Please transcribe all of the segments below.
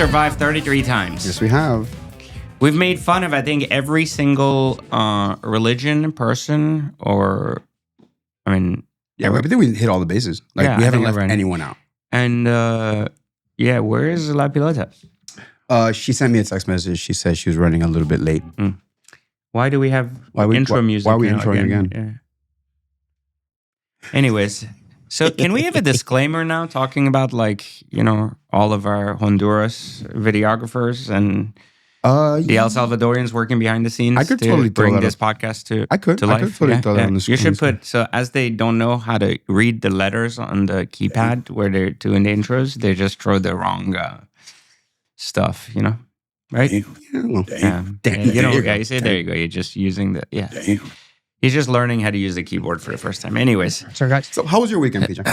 survived 33 times. Yes, we have. We've made fun of, I think, every single religion, person, or, I mean... Yeah, I think we hit all the bases. Like, yeah, we haven't left anyone out. And, yeah, where is La Pilota? She sent me a text message. She said she was running a little bit late. Why do we have intro music? Why are we introing again? Yeah. Anyways, so can we have a disclaimer now talking about, like, you know, all of our Honduras videographers and... the El Salvadorians working behind the scenes. I could totally bring this podcast to life. I could totally throw that on the screen. You should put, so as they don't know how to read the letters on the keypad where they're doing the intros, they just throw the wrong stuff, you know, right? Damn. You know, guys, there you go. You're just using the Damn. He's just learning how to use the keyboard for the first time. Anyways. Sorry, guys. So how was your weekend, PJ?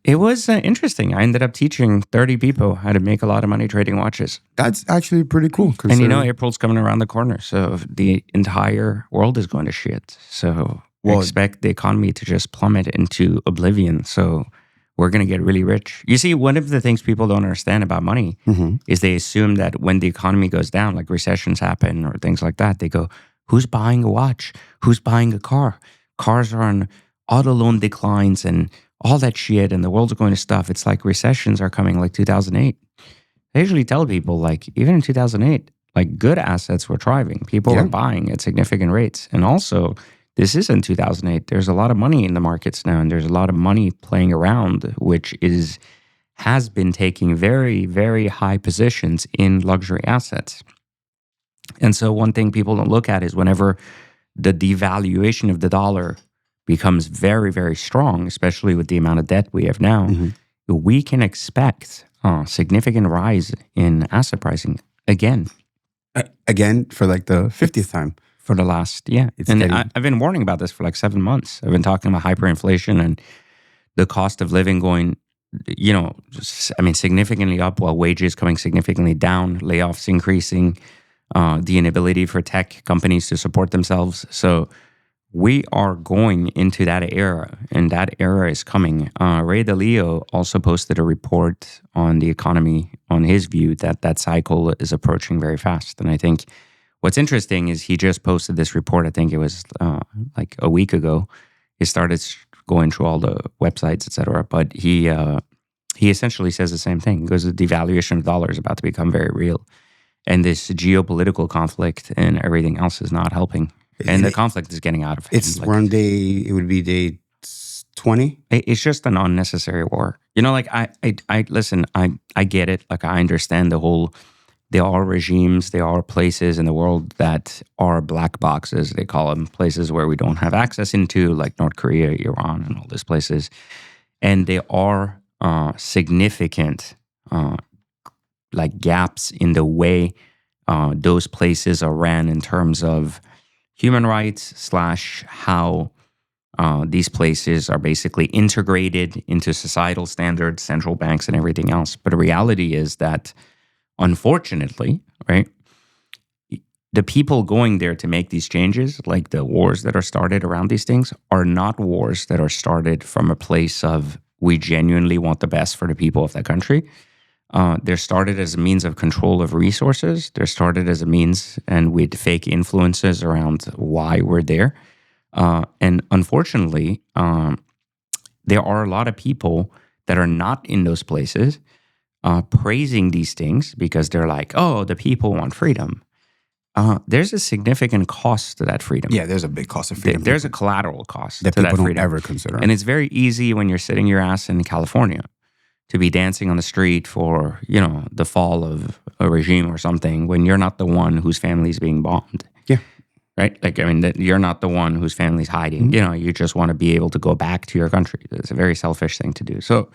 It was interesting. I ended up teaching 30 people how to make a lot of money trading watches. That's actually pretty cool. And you know, April's coming around the corner. So the entire world is going to shit. So expect the economy to just plummet into oblivion. So we're going to get really rich. You see, one of the things people don't understand about money is they assume that when the economy goes down, like recessions happen or things like that, they go, who's buying a watch? Who's buying a car? Cars are on auto loan declines and all that shit, and the world's going to stuff. It's like recessions are coming like 2008. I usually tell people, like, even in 2008, like, good assets were thriving. People were buying at significant rates. And also, this isn't 2008. There's a lot of money in the markets now, and there's a lot of money playing around, which has been taking very, very high positions in luxury assets. And so one thing people don't look at is whenever the devaluation of the dollar becomes very, very strong, especially with the amount of debt we have now, we can expect a significant rise in asset pricing again. Again, for like the 50th time. For the last, I've been warning about this for like 7 months. I've been talking about hyperinflation and the cost of living going, you know, significantly up while wages coming significantly down, layoffs increasing, the inability for tech companies to support themselves. So we are going into that era, and that era is coming. Ray DeLeo also posted a report on the economy, on his view that cycle is approaching very fast. And I think what's interesting is he just posted this report, I think it was like a week ago. He started going through all the websites, et cetera. But he essentially says the same thing. He goes, the devaluation of the dollar is about to become very real. And this geopolitical conflict and everything else is not helping. And the conflict is getting out of hand. We're on it would be day 20? It's just an unnecessary war. You know, like, listen, I get it. Like, I understand there are regimes, there are places in the world that are black boxes, they call them, places where we don't have access into, like North Korea, Iran, and all these places. And there are significant like gaps in the way those places are ran in terms of human rights / how these places are basically integrated into societal standards, central banks, and everything else. But the reality is that, unfortunately, right, the people going there to make these changes, like the wars that are started around these things, are not wars that are started from a place of we genuinely want the best for the people of that country. They're started as a means of control of resources. They're started as a means and with fake influences around why we're there. And unfortunately, there are a lot of people that are not in those places praising these things because they're like, oh, the people want freedom. There's a significant cost to that freedom. Yeah, there's a big cost of freedom. There's a collateral cost that to that people freedom. Don't ever consider. And it's very easy when you're sitting your ass in California to be dancing on the street for, you know, the fall of a regime or something when you're not the one whose family is being bombed. Yeah. Right? Like, I mean, you're not the one whose family's hiding. You know, you just want to be able to go back to your country. It's a very selfish thing to do. So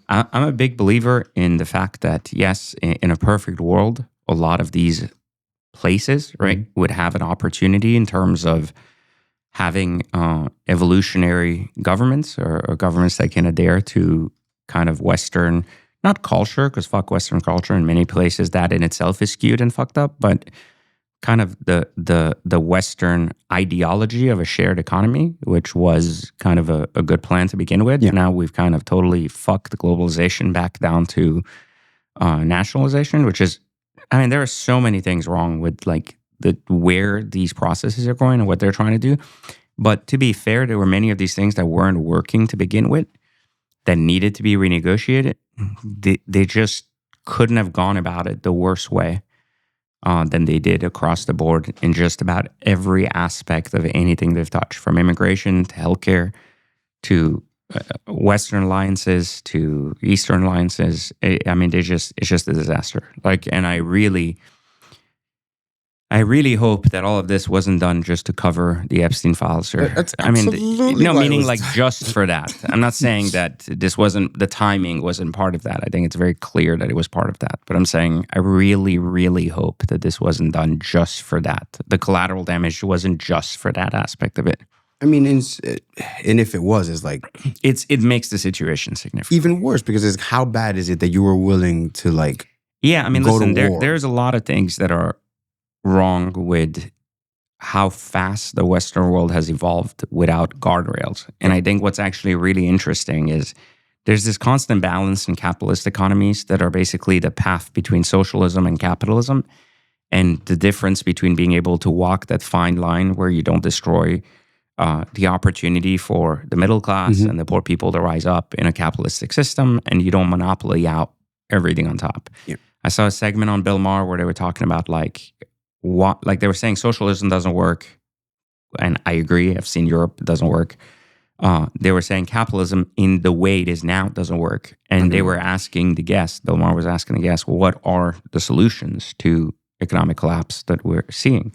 I'm a big believer in the fact that, yes, in a perfect world, a lot of these places, right, would have an opportunity in terms of having evolutionary governments or governments that can adhere to kind of Western, not culture, because fuck Western culture in many places, that in itself is skewed and fucked up, but kind of the Western ideology of a shared economy, which was kind of a good plan to begin with. Yeah. Now we've kind of totally fucked globalization back down to nationalization, which is, I mean, there are so many things wrong with like where these processes are going and what they're trying to do. But to be fair, there were many of these things that weren't working to begin with that needed to be renegotiated. They just couldn't have gone about it the worse way than they did across the board in just about every aspect of anything they've touched, from immigration to healthcare to Western alliances to Eastern alliances. I mean, it's just a disaster. Like, and I really hope that all of this wasn't done just to cover the Epstein files. Or, That's I mean, absolutely no, why it meaning was like done. just for that. I'm not saying that the timing wasn't part of that. I think it's very clear that it was part of that. But I'm saying I really, really hope that this wasn't done just for that. The collateral damage wasn't just for that aspect of it. I mean, and if it was, it's like It makes the situation significant. even worse, because it's how bad is it that you were willing to like Yeah, I mean, go listen, to war? there's a lot of things that are wrong with how fast the Western world has evolved without guardrails. And I think what's actually really interesting is there's this constant balance in capitalist economies that are basically the path between socialism and capitalism, and the difference between being able to walk that fine line where you don't destroy the opportunity for the middle class and the poor people to rise up in a capitalistic system, and you don't monopoly out everything on top. Yeah. I saw a segment on Bill Maher where they were talking about like they were saying socialism doesn't work, and I agree. I've seen Europe, it doesn't work. They were saying capitalism in the way it is now doesn't work, and they were asking the guest. Bill Maher was asking the guest, well, what are the solutions to economic collapse that we're seeing?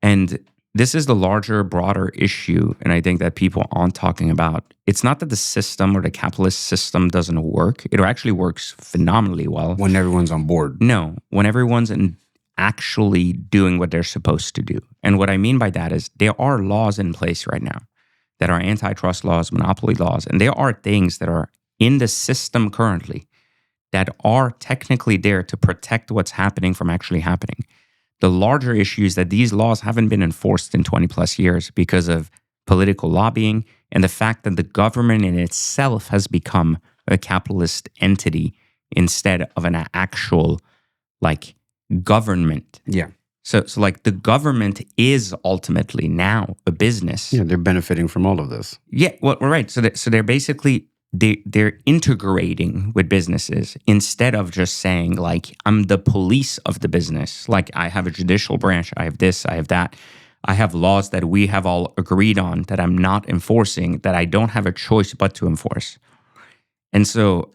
And this is the larger, broader issue, and I think that people aren't talking about. It's not that the system or the capitalist system doesn't work. It actually works phenomenally well. when everyone's on board. No, when everyone's actually doing what they're supposed to do. And what I mean by that is there are laws in place right now that are antitrust laws, monopoly laws, and there are things that are in the system currently that are technically there to protect what's happening from actually happening. The larger issue is that these laws haven't been enforced in 20 plus years because of political lobbying and the fact that the government in itself has become a capitalist entity instead of an actual like government. Yeah. So like the government is ultimately now a business. Yeah, they're benefiting from all of this. Yeah, well, right. So they're basically they're integrating with businesses instead of just saying like I'm the police of the business. Like I have a judicial branch, I have this, I have that. I have laws that we have all agreed on that I'm not enforcing, that I don't have a choice but to enforce. And so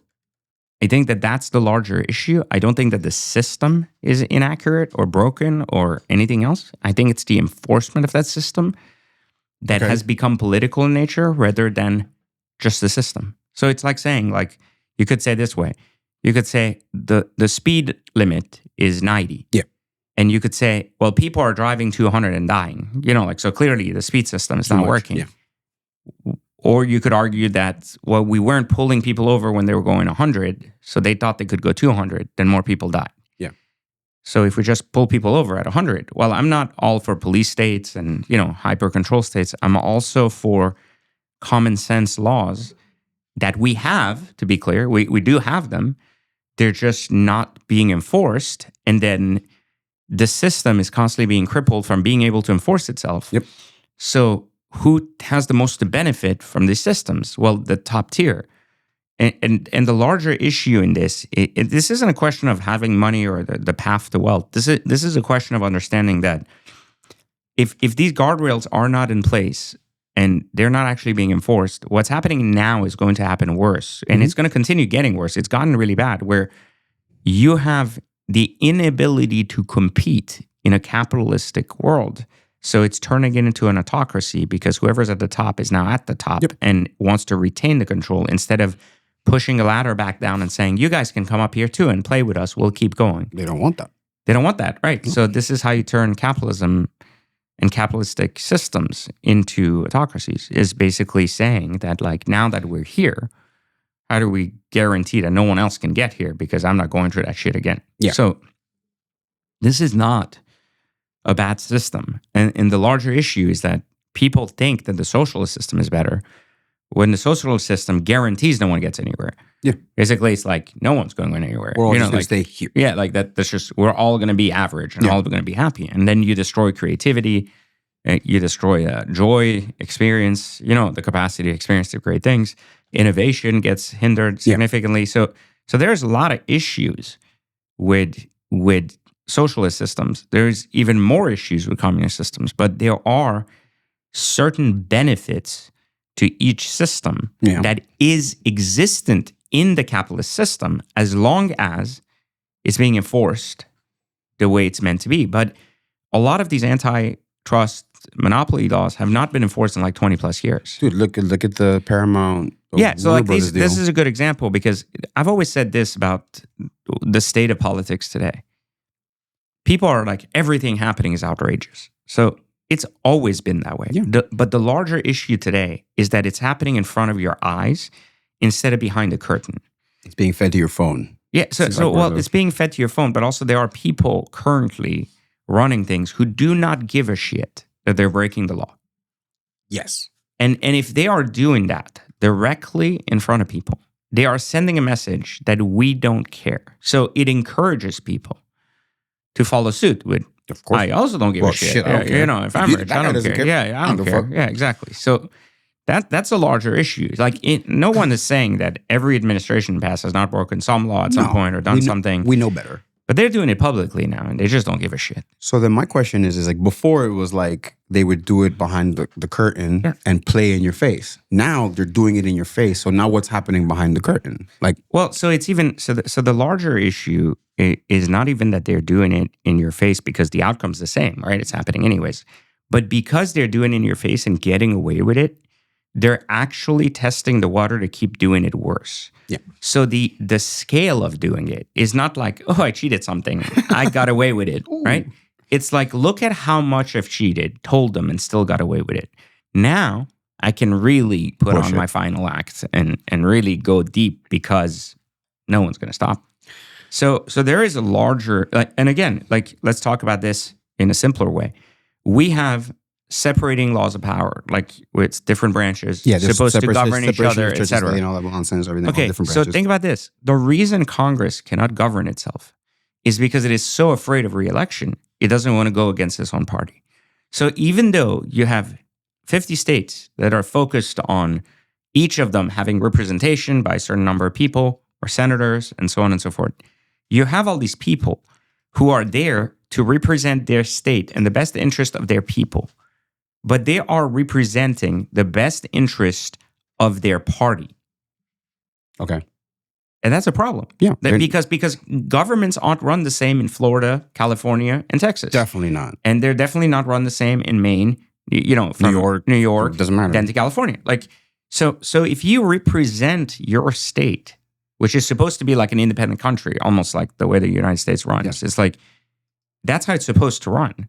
I think that that's the larger issue. I don't think that the system is inaccurate or broken or anything else. I think it's the enforcement of that system that has become political in nature rather than just the system. So it's like saying, like, you could say this way. You could say the speed limit is 90. Yeah. And you could say, well, people are driving 200 and dying. You know, like, so clearly the speed system is not working. Yeah. Or you could argue that, well, we weren't pulling people over when they were going 100, so they thought they could go 200, then more people died. Yeah. So if we just pull people over at 100, well, I'm not all for police states and, you know, hyper control states. I'm also for common sense laws that we have, to be clear. We do have them. They're just not being enforced. And then the system is constantly being crippled from being able to enforce itself. Yep. So who has the most to benefit from these systems? Well, the top tier. And the larger issue in this, this isn't a question of having money or the path to wealth. This is a question of understanding that if these guardrails are not in place and they're not actually being enforced, what's happening now is going to happen worse. And it's going to continue getting worse. It's gotten really bad where you have the inability to compete in a capitalistic world. So it's turning it into an autocracy because whoever's at the top is now at the top and wants to retain the control instead of pushing a ladder back down and saying, you guys can come up here too and play with us. We'll keep going. They don't want that. They don't want that, right? So this is how you turn capitalism and capitalistic systems into autocracies, is basically saying that, like, now that we're here, how do we guarantee that no one else can get here because I'm not going through that shit again? Yeah. So this is not a bad system. And the larger issue is that people think that the socialist system is better when the socialist system guarantees no one gets anywhere. Yeah. Basically, it's like no one's going anywhere. We're all just like, going to stay here. Yeah, like that's just, we're all going to be average and all going to be happy. And then you destroy creativity, you destroy joy, experience, the capacity to experience the great things. Innovation gets hindered significantly. So there's a lot of issues with socialist systems. There's even more issues with communist systems, but there are certain benefits to each system that is existent in the capitalist system as long as it's being enforced the way it's meant to be. But a lot of these antitrust monopoly laws have not been enforced in like 20 plus years. Dude, look at the Paramount. So like this is a good example because I've always said this about the state of politics today. People are like, everything happening is outrageous. So it's always been that way. Yeah. But the larger issue today is that it's happening in front of your eyes instead of behind the curtain. It's being fed to your phone. Yeah, it's being fed to your phone, but also there are people currently running things who do not give a shit that they're breaking the law. Yes. And if they are doing that directly in front of people, they are sending a message that we don't care. So it encourages people to follow suit with, of course. I also don't give a shit. I don't care. If I'm rich, I don't care. Yeah, I don't care. Yeah, exactly. So that's a larger issue. Like, no one is saying that every administration past has not broken some law at some point or done something. We know better. But they're doing it publicly now, and they just don't give a shit. So then my question is like, before it was like they would do it behind the curtain and play in your face. Now they're doing it in your face. So now what's happening behind the curtain? Like, well, so it's even so the larger issue is not even that they're doing it in your face because the outcome's the same, right? It's happening anyways. But because they're doing it in your face and getting away with it, they're actually testing the water to keep doing it worse. Yeah. So the scale of doing it is not like, oh, I cheated something, I got away with it, right? It's like, look at how much I've cheated, told them, and still got away with it. Now I can really put on my final act and really go deep because no one's going to stop. So there is a larger, and again, like, let's talk about this in a simpler way. We have separating laws of power, like with different branches, supposed to govern each other, etc. You know, that nonsense, everything. Okay, different so think about this. The reason Congress cannot govern itself is because it is so afraid of re-election, it doesn't want to go against its own party. So even though you have 50 states that are focused on each of them having representation by a certain number of people or senators and so on and so forth, you have all these people who are there to represent their state and the best interest of their people. But they are representing the best interest of their party. Okay. And that's a problem. Yeah. Because governments aren't run the same in Florida, California, and Texas. Definitely not. And they're definitely not run the same in Maine, from New York, doesn't matter. Then to California. Like, so if you represent your state, which is supposed to be like an independent country, almost like the way the United States runs, it's like, that's how it's supposed to run.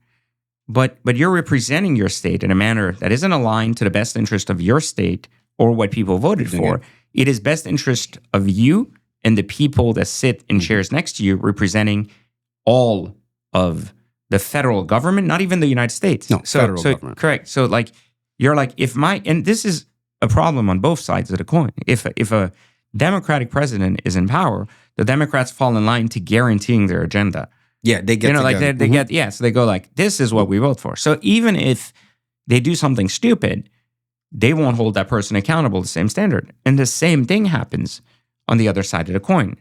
But you're representing your state in a manner that isn't aligned to the best interest of your state or what people voted for. It is best interest of you and the people that sit in chairs next to you, representing all of the federal government, not even the United States. No, federal government. Correct. So like, you're like, and this is a problem on both sides of the coin. If a Democratic president is in power, the Democrats fall in line to guaranteeing their agenda. Yeah, they get like they get, so they go like, this is what we vote for. So even if they do something stupid, they won't hold that person accountable to the same standard. And the same thing happens on the other side of the coin.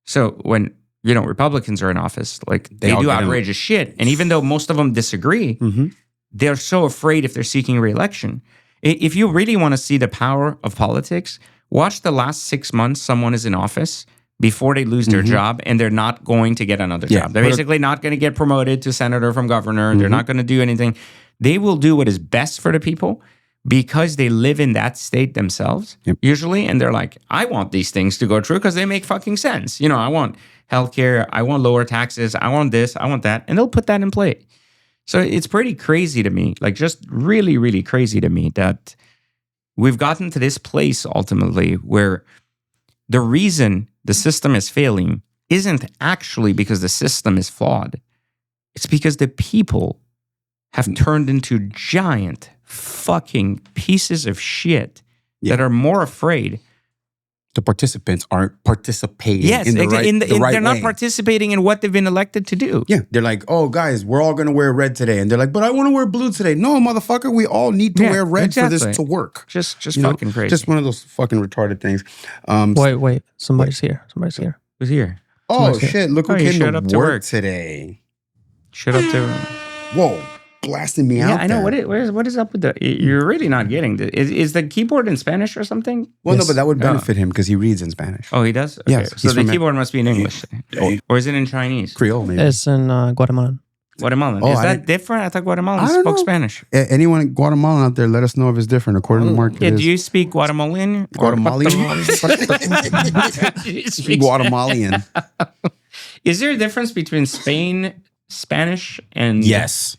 So when, Republicans are in office, like they do outrageous shit. And even though most of them disagree, they're so afraid if they're seeking re-election. If you really want to see the power of politics, watch the last 6 months someone is in office before they lose their job, and they're not going to get another job. They're basically not going to get promoted to senator from governor. They're not going to do anything. They will do what is best for the people because they live in that state themselves, usually. And they're like, I want these things to go through because they make fucking sense. I want healthcare. I want lower taxes. I want this. I want that. And they'll put that in play. So it's pretty crazy to me, like just really, really crazy to me that we've gotten to this place ultimately where the reason the system is failing isn't actually because the system is flawed. It's because the people have turned into giant fucking pieces of shit that are more afraid. The participants aren't participating Yes, in the right they're not way. participating in what they've been elected to do. Yeah, they're like, oh, guys, we're all going to wear red today. And they're like, but I want to wear blue today. No, motherfucker, we all need to wear red for this to work. Just You know? fucking crazy. Just one of those fucking retarded things. Wait. Somebody's here. Who's here? Oh, shit, look who you came showed up to to work work. today. Shut up to... Whoa, blasting me out Yeah, I know. there. What is up with the... You're really not getting... Is the keyboard in Spanish or something? Well, no, but that would benefit him because he reads in Spanish. Oh, he does? Okay. Yes, So he's the from keyboard must be in English. Or is it in Chinese? Creole, maybe. It's in Guatemalan. Guatemalan. Oh, Is I that didn't- different? I thought Guatemalan I don't spoke know. Spanish. Anyone in Guatemalan out there, let us know if it's different. According to Mark, Yeah, it do is. you speak Guatemalan? Guatemalan? Do you speak- Guatemalan. Is there a difference between Spanish, and Yes.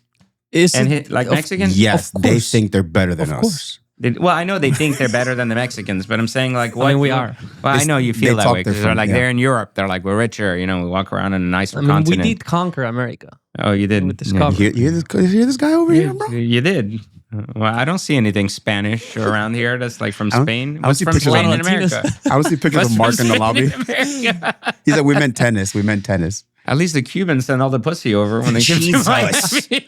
Mexican? Yes, Of they course. think they're better than Of us. course. Well, I know they think they're better than the Mexicans, but I'm saying like what we are. Well, I know you feel they that talk way because they're different, like yeah. they're in Europe. They're like we're richer. You know, we walk around in a nicer I mean, continent. we did conquer America. Oh, you did. with this Yeah. cover. You hear this guy over here, bro? You did. Well, I don't see anything Spanish around here that's like from Spain. I don't What's see from pictures of Spain in Latinos. America? I don't see pictures What's of Mark from in the Spain lobby. America? He's like, we meant tennis. At least the Cubans send all the pussy over when they give to Jesus. Miami.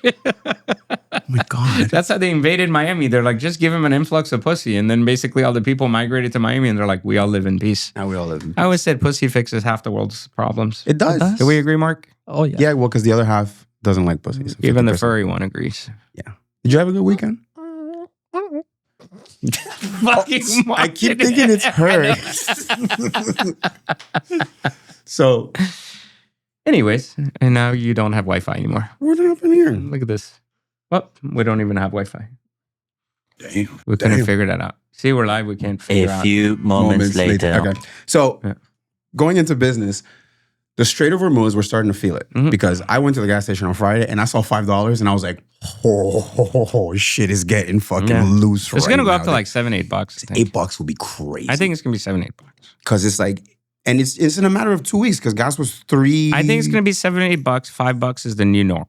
Oh my God. That's how they invaded Miami. They're like, just give them an influx of pussy. And then basically all the people migrated to Miami and they're like, we all live in peace. Now we all live. I always said pussy fixes half the world's problems. It does. It does. Do we agree, Mark? Oh, yeah. Yeah, well, because the other half doesn't like pussies. Even the 50%. furry one agrees. Did you have a good weekend? Fucking I keep thinking it's her. So, Anyways, and now you don't have Wi-Fi anymore. what happened here? Look at this. Oh, we don't even have Wi-Fi. Damn. We couldn't figure that out. See, we're live. We can't figure A out. few moments later. Okay. So, Yeah. going into business, the Strait of Hormuz, we're starting to feel it Mhm. because I went to the gas station on Friday and I saw $5 and I was like, oh shit is getting fucking Yeah. loose right It's gonna go up now. to like $7-8. I think. $8 would be crazy. I think it's gonna be $7-8. because it's like, and it's in a matter of 2 weeks because gas was $3. I think it's gonna be $7-8. $5 is the new norm.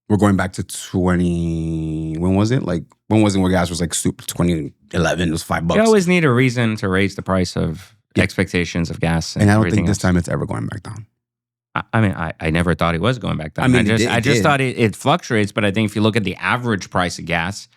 We're going back to 20. When was it? Like, when was it where gas was like super 2011? It was $5. You always need a reason to raise the price of expectations of gas, and I don't everything think this else. time it's ever going back down. I mean, I never thought it was going back down. I mean, I it just did. thought it fluctuates. But I think if you look at the average price of gas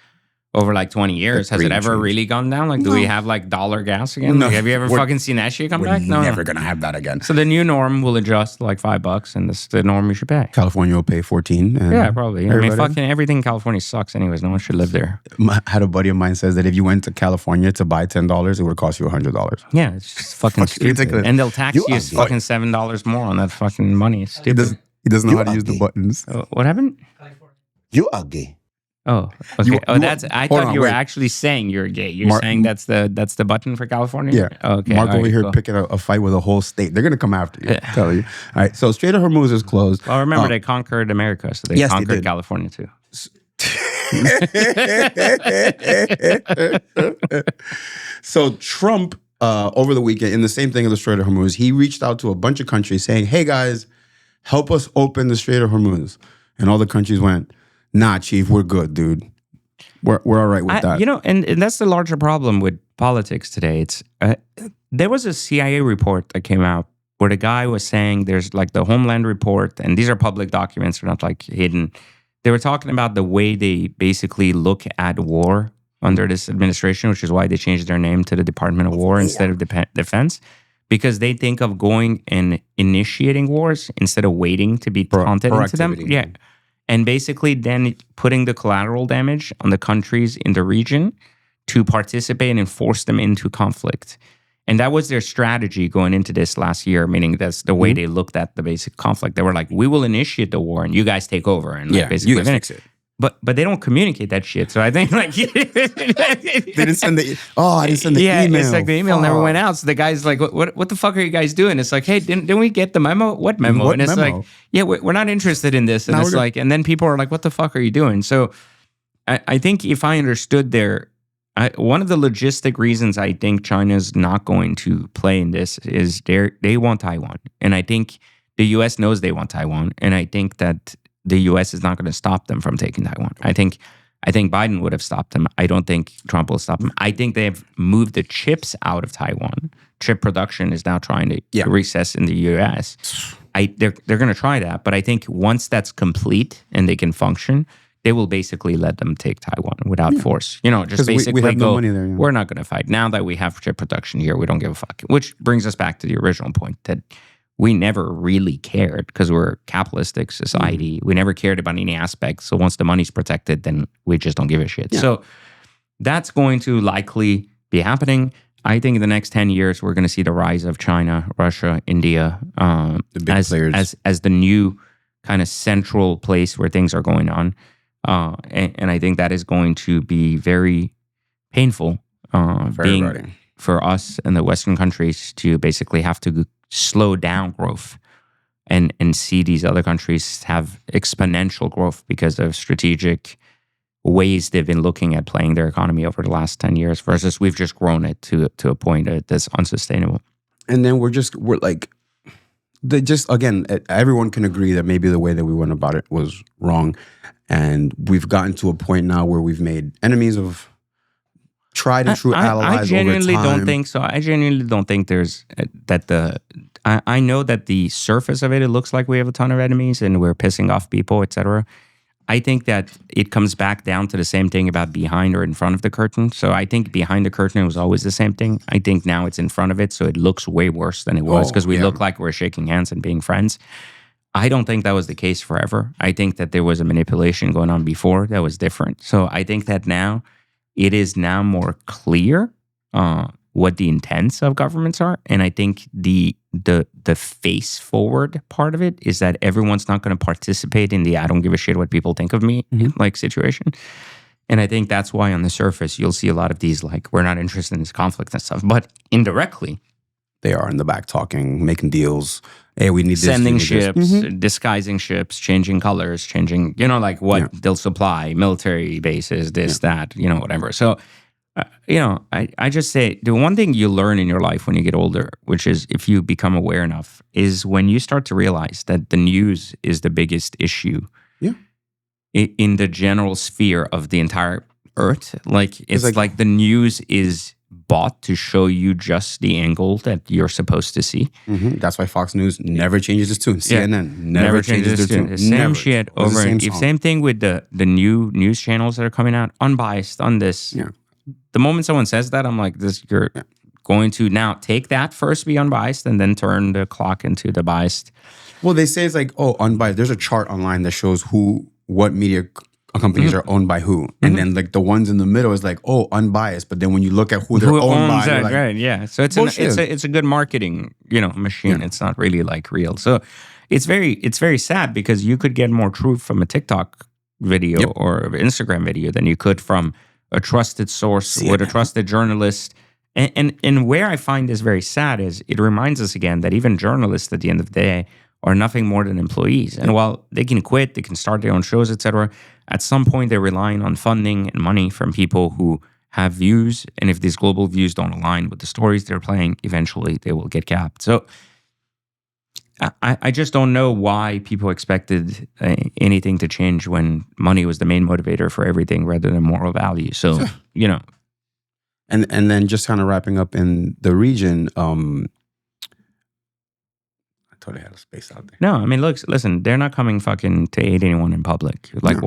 over like 20 years, has it green ever change. really gone down? Like, do No. we have like dollar gas again? No. Like, have you ever We're- fucking seen that shit come We're back? No, never no. going to have that again. So the new norm will adjust to like $5, and this is the norm you should pay. California will pay 14. And Yeah, probably. I mean, everybody- fucking everything in California sucks anyways. No one should live there. I had a buddy of mine says that if you went to California to buy $10, it would cost you $100. Yeah, it's just fucking stupid. ridiculous. And they'll tax You you are fucking $7 more on that fucking money. It's He stupid. doesn't know You how to are use the gay. buttons. What happened? You are gay. Oh, okay. You- Oh, you- that's. I hold thought on, you were wait. actually saying you're gay. You're Mark- saying that's the button for California. Yeah. Oh, okay. Mark all over right, here cool. picking a fight with a whole state. They're going to come after you. Yeah. Tell you. All right. So Strait of Hormuz is closed. Well, remember Um, they conquered America, so they yes, they conquered did. California too. So Trump, over the weekend, in the same thing of the Strait of Hormuz, he reached out to a bunch of countries saying, hey guys, help us open the Strait of Hormuz. And all the countries went, nah, chief, we're good, dude. We're all right with that. You know, and that's the larger problem with politics today. It's there was a CIA report that came out where the guy was saying there's like the Homeland report, and these are public documents, they're not like hidden. They were talking about the way they basically look at war under this administration, which is why they changed their name to the Department of War instead of Defense, because they think of going and initiating wars instead of waiting to be taunted into them. proactivity. Yeah. And basically then putting the collateral damage on the countries in the region to participate and force them into conflict. And that was their strategy going into this last year, meaning that's the way they looked at the basic conflict. They were like, we will initiate the war and you guys take over. And like, yeah, basically you guys fix it. But they don't communicate that shit. So I think like They didn't send the I didn't send the email. it's like the email never Fuck. went out. So the guy's like, what the fuck are you guys doing? It's like, hey, didn't we get the memo? What memo? What and it's memo? like, yeah, we're not interested in this. And No, it's we're like, and then people are like, what the fuck are you doing? So I think if I understood one of the logistic reasons I think China's not going to play in this is they want Taiwan. And I think the US knows they want Taiwan. And I think that the US is not going to stop them from taking Taiwan. I think I think Biden would have stopped him. I don't think Trump will stop him. I think they've moved the chips out of Taiwan. Chip production is now trying to recess in the U.S. They're going to try that, but I think once that's complete and they can function, they will basically let them take Taiwan without force. Just basically we have go, no money there, we're not going to fight. Now that we have chip production here, we don't give a fuck. Which brings us back to the original point that we never really cared because we're a capitalistic society. We never cared about any aspect. So once the money's protected, then we just don't give a shit. Yeah. So that's going to likely be happening. I think in the next 10 years, we're going to see the rise of China, Russia, India, the big players. as the new kind of central place where things are going on. And I think that is going to be very painful for us and the Western countries to basically have to slow down growth and see these other countries have exponential growth because of strategic ways they've been looking at playing their economy over the last 10 years versus we've just grown it to a point that's unsustainable. And then again, everyone can agree that maybe the way that we went about it was wrong. And we've gotten to a point now where we've made enemies of tried and true allies. I genuinely over time. don't think so. I genuinely don't think there's I know that the surface of it looks like we have a ton of enemies and we're pissing off people, etc. I think that it comes back down to the same thing about behind or in front of the curtain. So I think behind the curtain it was always the same thing. I think now it's in front of it, so it looks way worse than it was because we look like we're shaking hands and being friends. I don't think that was the case forever. I think that there was a manipulation going on before that was different. So I think that now it is now more clear what the intents of governments are. And I think the face forward part of it is that everyone's not going to participate in the I don't give a shit what people think of me like situation. And I think that's why on the surface you'll see a lot of these like we're not interested in this conflict and stuff. But indirectly they are in the back talking, making deals. Hey, we need this. Sending ships, disguising ships, changing colors, changing, like what they'll supply, military bases, that, whatever. So, I just say the one thing you learn in your life when you get older, which is if you become aware enough, is when you start to realize that the news is the biggest issue in the general sphere of the entire earth. Like, it's like the news is bought to show you just the angle that you're supposed to see. That's why Fox News never changes its tune. CNN never changes their tune. The same shit over and same thing with the new news channels that are coming out, unbiased on this. Yeah. The moment someone says that, I'm like, you're going to now take that first, be unbiased, and then turn the clock into the biased. Well, they say it's like, unbiased. There's a chart online that shows what media companies are owned by who, and then like the ones in the middle is like, unbiased. But then when you look at who they're owned by, that, like, right? Yeah. So it's a good marketing, machine. Yeah. It's not really like real. So it's very sad because you could get more truth from a TikTok video or an Instagram video than you could from a trusted source with a trusted journalist. And where I find this very sad is it reminds us again that even journalists at the end of the day are nothing more than employees. And while they can quit, they can start their own shows, etc., at some point they're relying on funding and money from people who have views. And if these global views don't align with the stories they're playing, eventually they will get capped. So I just don't know why people expected anything to change when money was the main motivator for everything rather than moral value. So, And then just kind of wrapping up in the region, I totally had a space out there. No, I mean, listen, they're not coming fucking to aid anyone in public. Like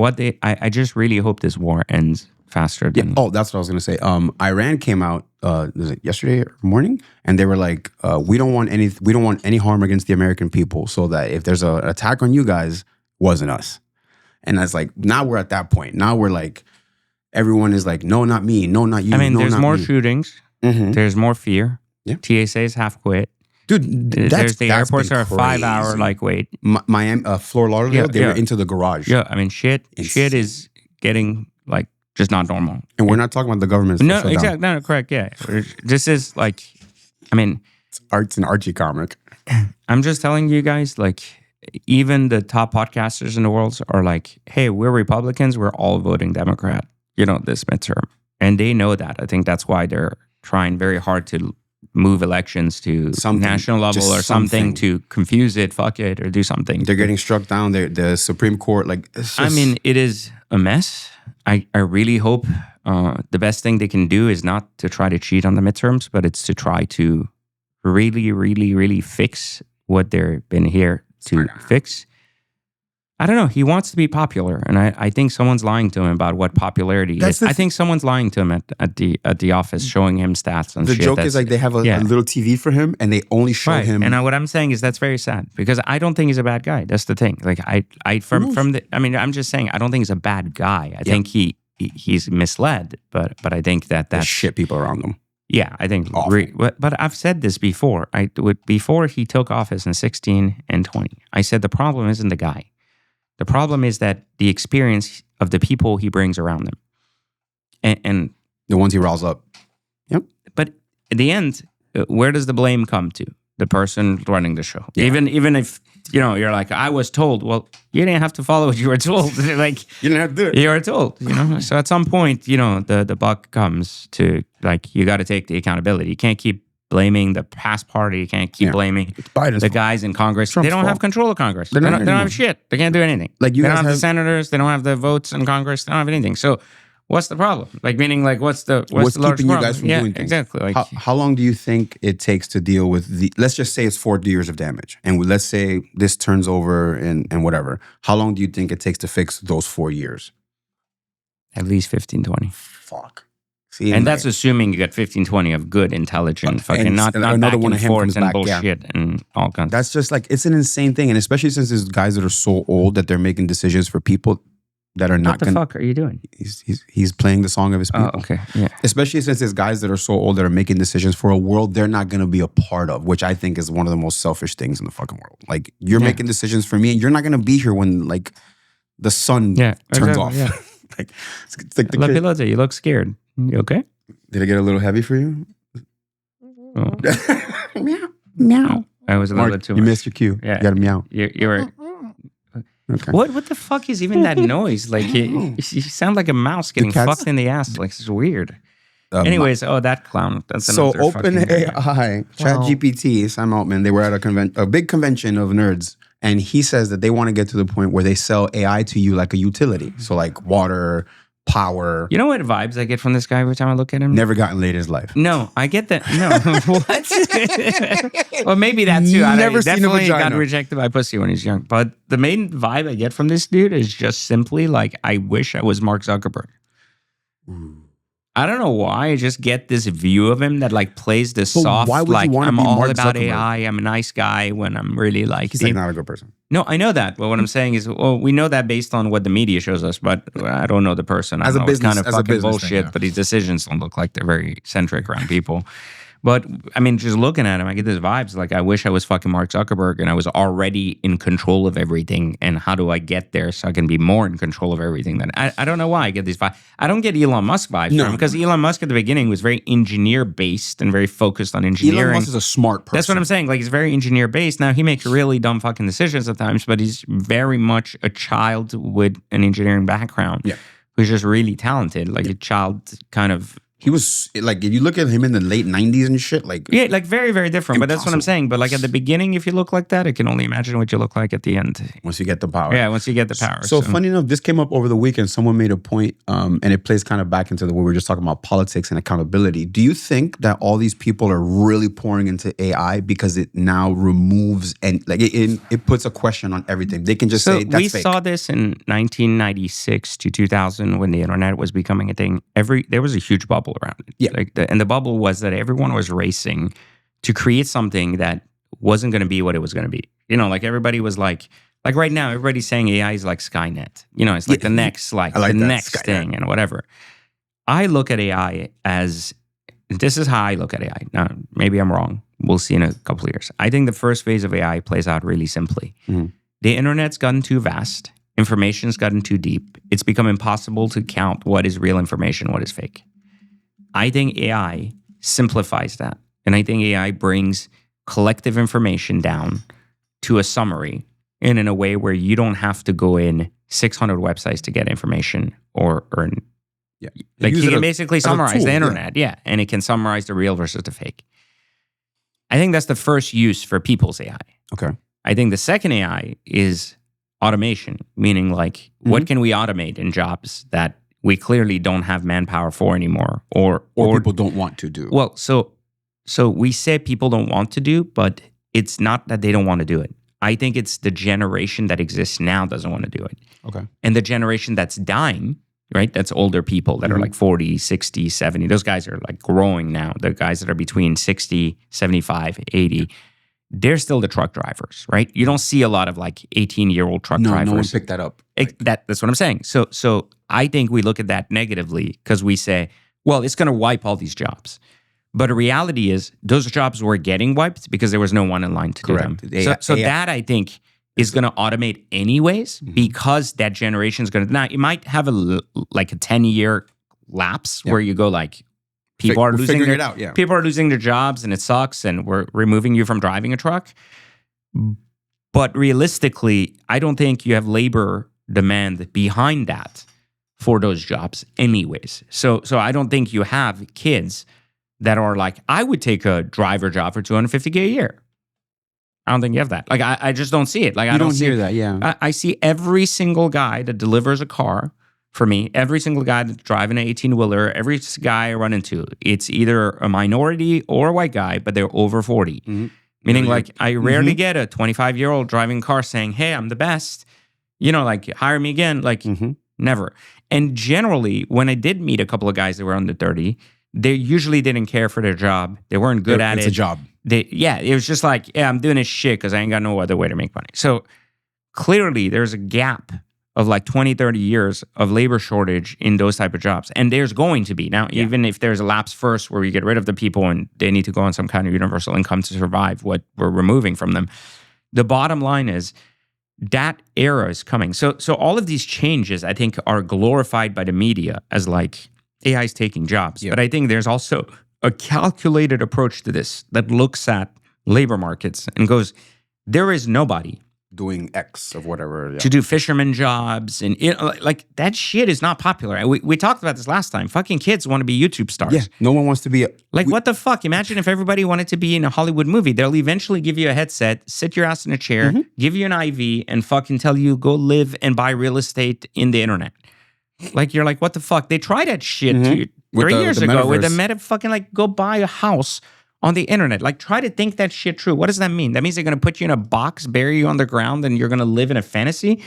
I just really hope this war ends faster than... Oh, that's what I was going to say. Iran came out, was it yesterday morning? And they were like, we don't want any harm against the American people, so that if there's an attack on you guys, it wasn't us. And that's like, now we're at that point. Now we're like, everyone is like, no, not me. No, not you. I mean, no, there's more me. shootings. There's more fear. Yeah. TSA's half quit. Dude, there's the airports are a 5-hour wait. Miami, Fort Lauderdale, they were into the garage. Yeah, I mean, shit is getting like just not normal. And we're not talking about the government. No, exactly. No, correct. Yeah, this is like, I mean, it's an Archie comic. I'm just telling you guys, like, even the top podcasters in the world are like, hey, we're Republicans. We're all voting Democrat, this midterm. And they know that. I think that's why they're trying very hard to move elections to national level or something to confuse it, fuck it, or do something. They're getting struck down. The Supreme Court, like, it's just... I mean, it is a mess. I really hope the best thing they can do is not to try to cheat on the midterms, but it's to try to really, really, really fix what they've been here to fix. I don't know. He wants to be popular, and I think someone's lying to him about what popularity is. I think someone's lying to him at the office, showing him stats and the shit. joke is like they have a little TV for him, and they only show him. And what I'm saying is that's very sad because I don't think he's a bad guy. That's the thing. Like I'm just saying I don't think he's a bad guy. I think he's misled, but I think that's shit people around him. Yeah, I think. But I've said this before. Before he took office in 16 and 20, I said the problem isn't the guy. The problem is that the experience of the people he brings around him. And the ones he riles up. Yep. But at the end, where does the blame come to? The person running the show. Yeah. Even if, you're like, I was told. Well, you didn't have to follow what you were told. Like you didn't have to do it. You were told, So at some point, the buck comes to, like, you got to take the accountability. You can't keep blaming the past party. You can't keep blaming the guys in Congress. Trump's they don't have control of Congress. They don't have shit. They can't do anything. Like they don't have the senators. They don't have the votes in Congress. They don't have anything. So what's the problem? Like, meaning, like, what's the keeping you guys from doing things? Exactly. Like, how long do you think it takes to deal with let's just say it's 4 years of damage. And let's say this turns over and whatever. How long do you think it takes to fix those 4 years? At least 15, 20. Fuck. See, and that's assuming you got 15, 20 of good, intelligent, fucking not another back one and of him forth comes and back, bullshit and all kinds. That's just like, it's an insane thing. And especially since there's guys that are so old that they're making decisions for people that are not. What the fuck are you doing? He's playing the song of his people. Oh, okay. Yeah. Especially since there's guys that are so old that are making decisions for a world they're not going to be a part of, which I think is one of the most selfish things in the fucking world. Like, you're making decisions for me and you're not going to be here when, like, the sun turns off. Yeah. Like, it's like the La Pilote, you look scared. You okay? Did it get a little heavy for you? Oh. Meow. Meow. I was a little bit too much. You missed your cue. Yeah. You got to meow. You were... Okay. What the fuck is even that noise? Like, you sound like a mouse getting fucked in the ass. Like, it's weird. Anyways, that clown. That's so another OpenAI, ChatGPT, Sam Altman, they were at a big convention of nerds, and he says that they want to get to the point where they sell AI to you like a utility. So like water, power. You know what vibes I get from this guy every time I look at him? Never gotten laid in his life. No, I get that. No, what? Well, maybe that too. Never seen definitely a vagina. got rejected by pussy when he's young. But the main vibe I get from this dude is just simply like, I wish I was Mark Zuckerberg. Ooh. I don't know why. I just get this view of him that like plays this soft, why would like, you want to I'm be all Mark about Zuckerberg? AI. I'm a nice guy when I'm really like... He's like not a good person. No, I know that. But what I'm saying is, well, we know that based on what the media shows us, but I don't know the person. I As a know business- it's kind of as a fucking business bullshit, thing, yeah. but his decisions don't look like they're very centric around people. But I mean, just looking at him, I get these vibes like I wish I was fucking Mark Zuckerberg and I was already in control of everything. And how do I get there so I can be more in control of everything? Then I don't know why I get these vibes. I don't get Elon Musk vibes from him because Elon Musk at the beginning was very engineer based and very focused on engineering. Elon Musk is a smart person. That's what I'm saying. Like, he's very engineer based. Now he makes really dumb fucking decisions at times, but he's very much a child with an engineering background. Yeah. Who's just really talented, like a child kind of. He was like, if you look at him in the late 90s and shit, like Yeah, like very, very different. But that's what I'm saying. But like at the beginning, if you look like that, I can only imagine what you look like at the end. once you get the power. Yeah, once you get the power. So funny enough, this came up over the weekend. Someone made a point, and it plays kind of back into what we were just talking about, politics and accountability. Do you think that all these people are really pouring into AI because it now removes and like it puts a question on everything? They can just say that's fake. We saw this in 1996 to 2000 when the internet was becoming a thing. There was a huge bubble around it. Yeah. And the bubble was that everyone was racing to create something that wasn't going to be what it was going to be. You know, like everybody was like right now, everybody's saying AI is like Skynet. You know, it's like the next, like the next Skynet thing and whatever. I look at AI as, this is how I look at AI. Now, maybe I'm wrong. We'll see in a couple of years. I think the first phase of AI plays out really simply. Mm-hmm. The internet's gotten too vast. Information's gotten too deep. It's become impossible to count what is real information, what is fake. I think AI simplifies that. And I think AI brings collective information down to a summary and in a way where you don't have to go in 600 websites to get information or like you can basically summarize the internet. Yeah. And it can summarize the real versus the fake. I think that's the first use for people's AI. Okay. I think the second AI is automation, meaning like what can we automate in jobs that we clearly don't have manpower for anymore, or people don't want to do. Well, so we say people don't want to do, but it's not that they don't want to do it. I think it's the generation that exists now doesn't want to do it. Okay. And the generation that's dying, right? That's older people that are like 40, 60, 70. Those guys are like growing now. The guys that are between 60, 75, 80, they're still the truck drivers, right? You don't see a lot of like 18-year-old truck drivers. No one picked that up. That's what I'm saying. So I think we look at that negatively because we say, well, it's going to wipe all these jobs. But the reality is those jobs were getting wiped because there was no one in line to do them. So that, I think, is going to automate anyways because that generation is going to... Now, it might have a 10-year lapse where you go like, people are losing their jobs and it sucks and we're removing you from driving a truck. But realistically, I don't think you have labor demand behind that for those jobs anyways. So I don't think you have kids that are like, I would take a driver job for $250K a year. I don't think you have that. Like, I just don't see it. Like, I don't hear that, yeah. I see every single guy that delivers a car for me, every single guy that's driving an 18-wheeler, every guy I run into, it's either a minority or a white guy, but they're over 40. Meaning, like, I rarely get a 25-year-old driving a car saying, hey, I'm the best. Like, hire me again. Like, never. And generally, when I did meet a couple of guys that were under 30, they usually didn't care for their job. They weren't good at it. It's a job. It was just like, I'm doing this shit because I ain't got no other way to make money. So clearly there's a gap of like 20, 30 years of labor shortage in those type of jobs. And there's going to be. Now, even if there's a lapse first where we get rid of the people and they need to go on some kind of universal income to survive what we're removing from them, the bottom line is that era is coming. So all of these changes, I think, are glorified by the media as like, AI is taking jobs. But I think there's also a calculated approach to this that looks at labor markets and goes, there is nobody doing X of whatever. To do fisherman jobs. And like that shit is not popular. We talked about this last time. Fucking kids want to be YouTube stars. Yeah, no one wants to be what the fuck? Imagine if everybody wanted to be in a Hollywood movie. They'll eventually give you a headset, sit your ass in a chair, give you an IV, and fucking tell you go live and buy real estate in the internet. Like, you're like, what the fuck? They tried that shit 3 years ago with the fucking like, go buy a house on the internet. Like, try to think that shit true. What does that mean? That means they're going to put you in a box, bury you on the ground, and you're going to live in a fantasy?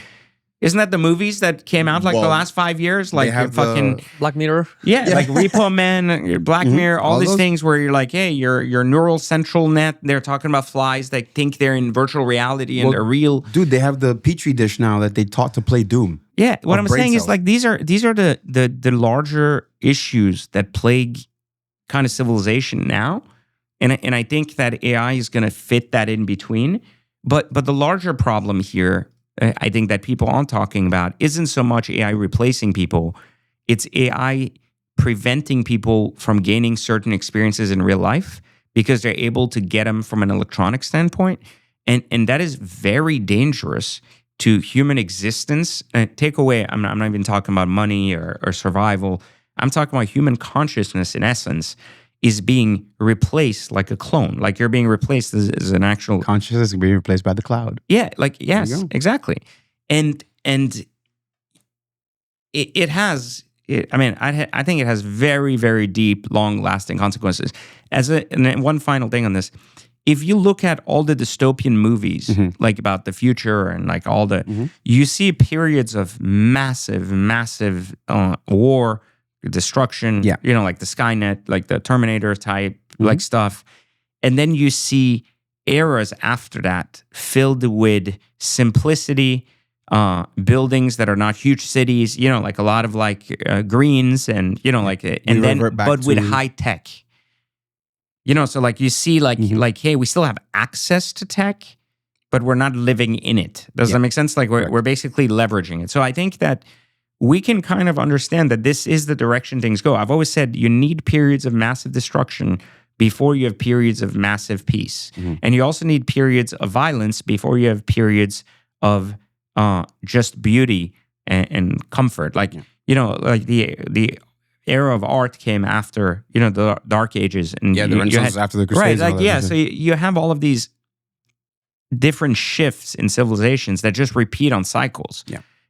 Isn't that the movies that came out like the last 5 years? Like fucking Black Mirror. Yeah, like Repo Man, Black Mirror, all these things where you're like, hey, your neural central net, they're talking about flies that think they're in virtual reality and they're real. Dude, they have the Petri dish now that they taught to play Doom. Yeah, what I'm saying is like these are the larger issues that plague kind of civilization now. And I think that AI is going to fit that in between. But the larger problem here, I think that people aren't talking about isn't so much AI replacing people. It's AI preventing people from gaining certain experiences in real life because they're able to get them from an electronic standpoint. And that is very dangerous to human existence. Take away, I'm not even talking about money or survival. I'm talking about human consciousness in essence is being replaced like a clone. Like you're being replaced as an actual... Consciousness is being replaced by the cloud. Yeah, like, yes, exactly. And it has... I think it has very, very deep, long-lasting consequences. And one final thing on this. If you look at all the dystopian movies, like about the future and like all the... You see periods of massive, massive war, destruction, like the Skynet, like the Terminator type, like stuff. And then you see eras after that filled with simplicity, buildings that are not huge cities, like a lot of like greens and, but with high tech. So like you see like, hey, we still have access to tech, but we're not living in it. Does that make sense? Like we're basically leveraging it. So I think that we can kind of understand that this is the direction things go. I've always said you need periods of massive destruction before you have periods of massive peace. And you also need periods of violence before you have periods of just beauty and comfort. Like, like the era of art came after, the Dark Ages. And the Renaissance after the Crusades. Right, like, so you have all of these different shifts in civilizations that just repeat on cycles.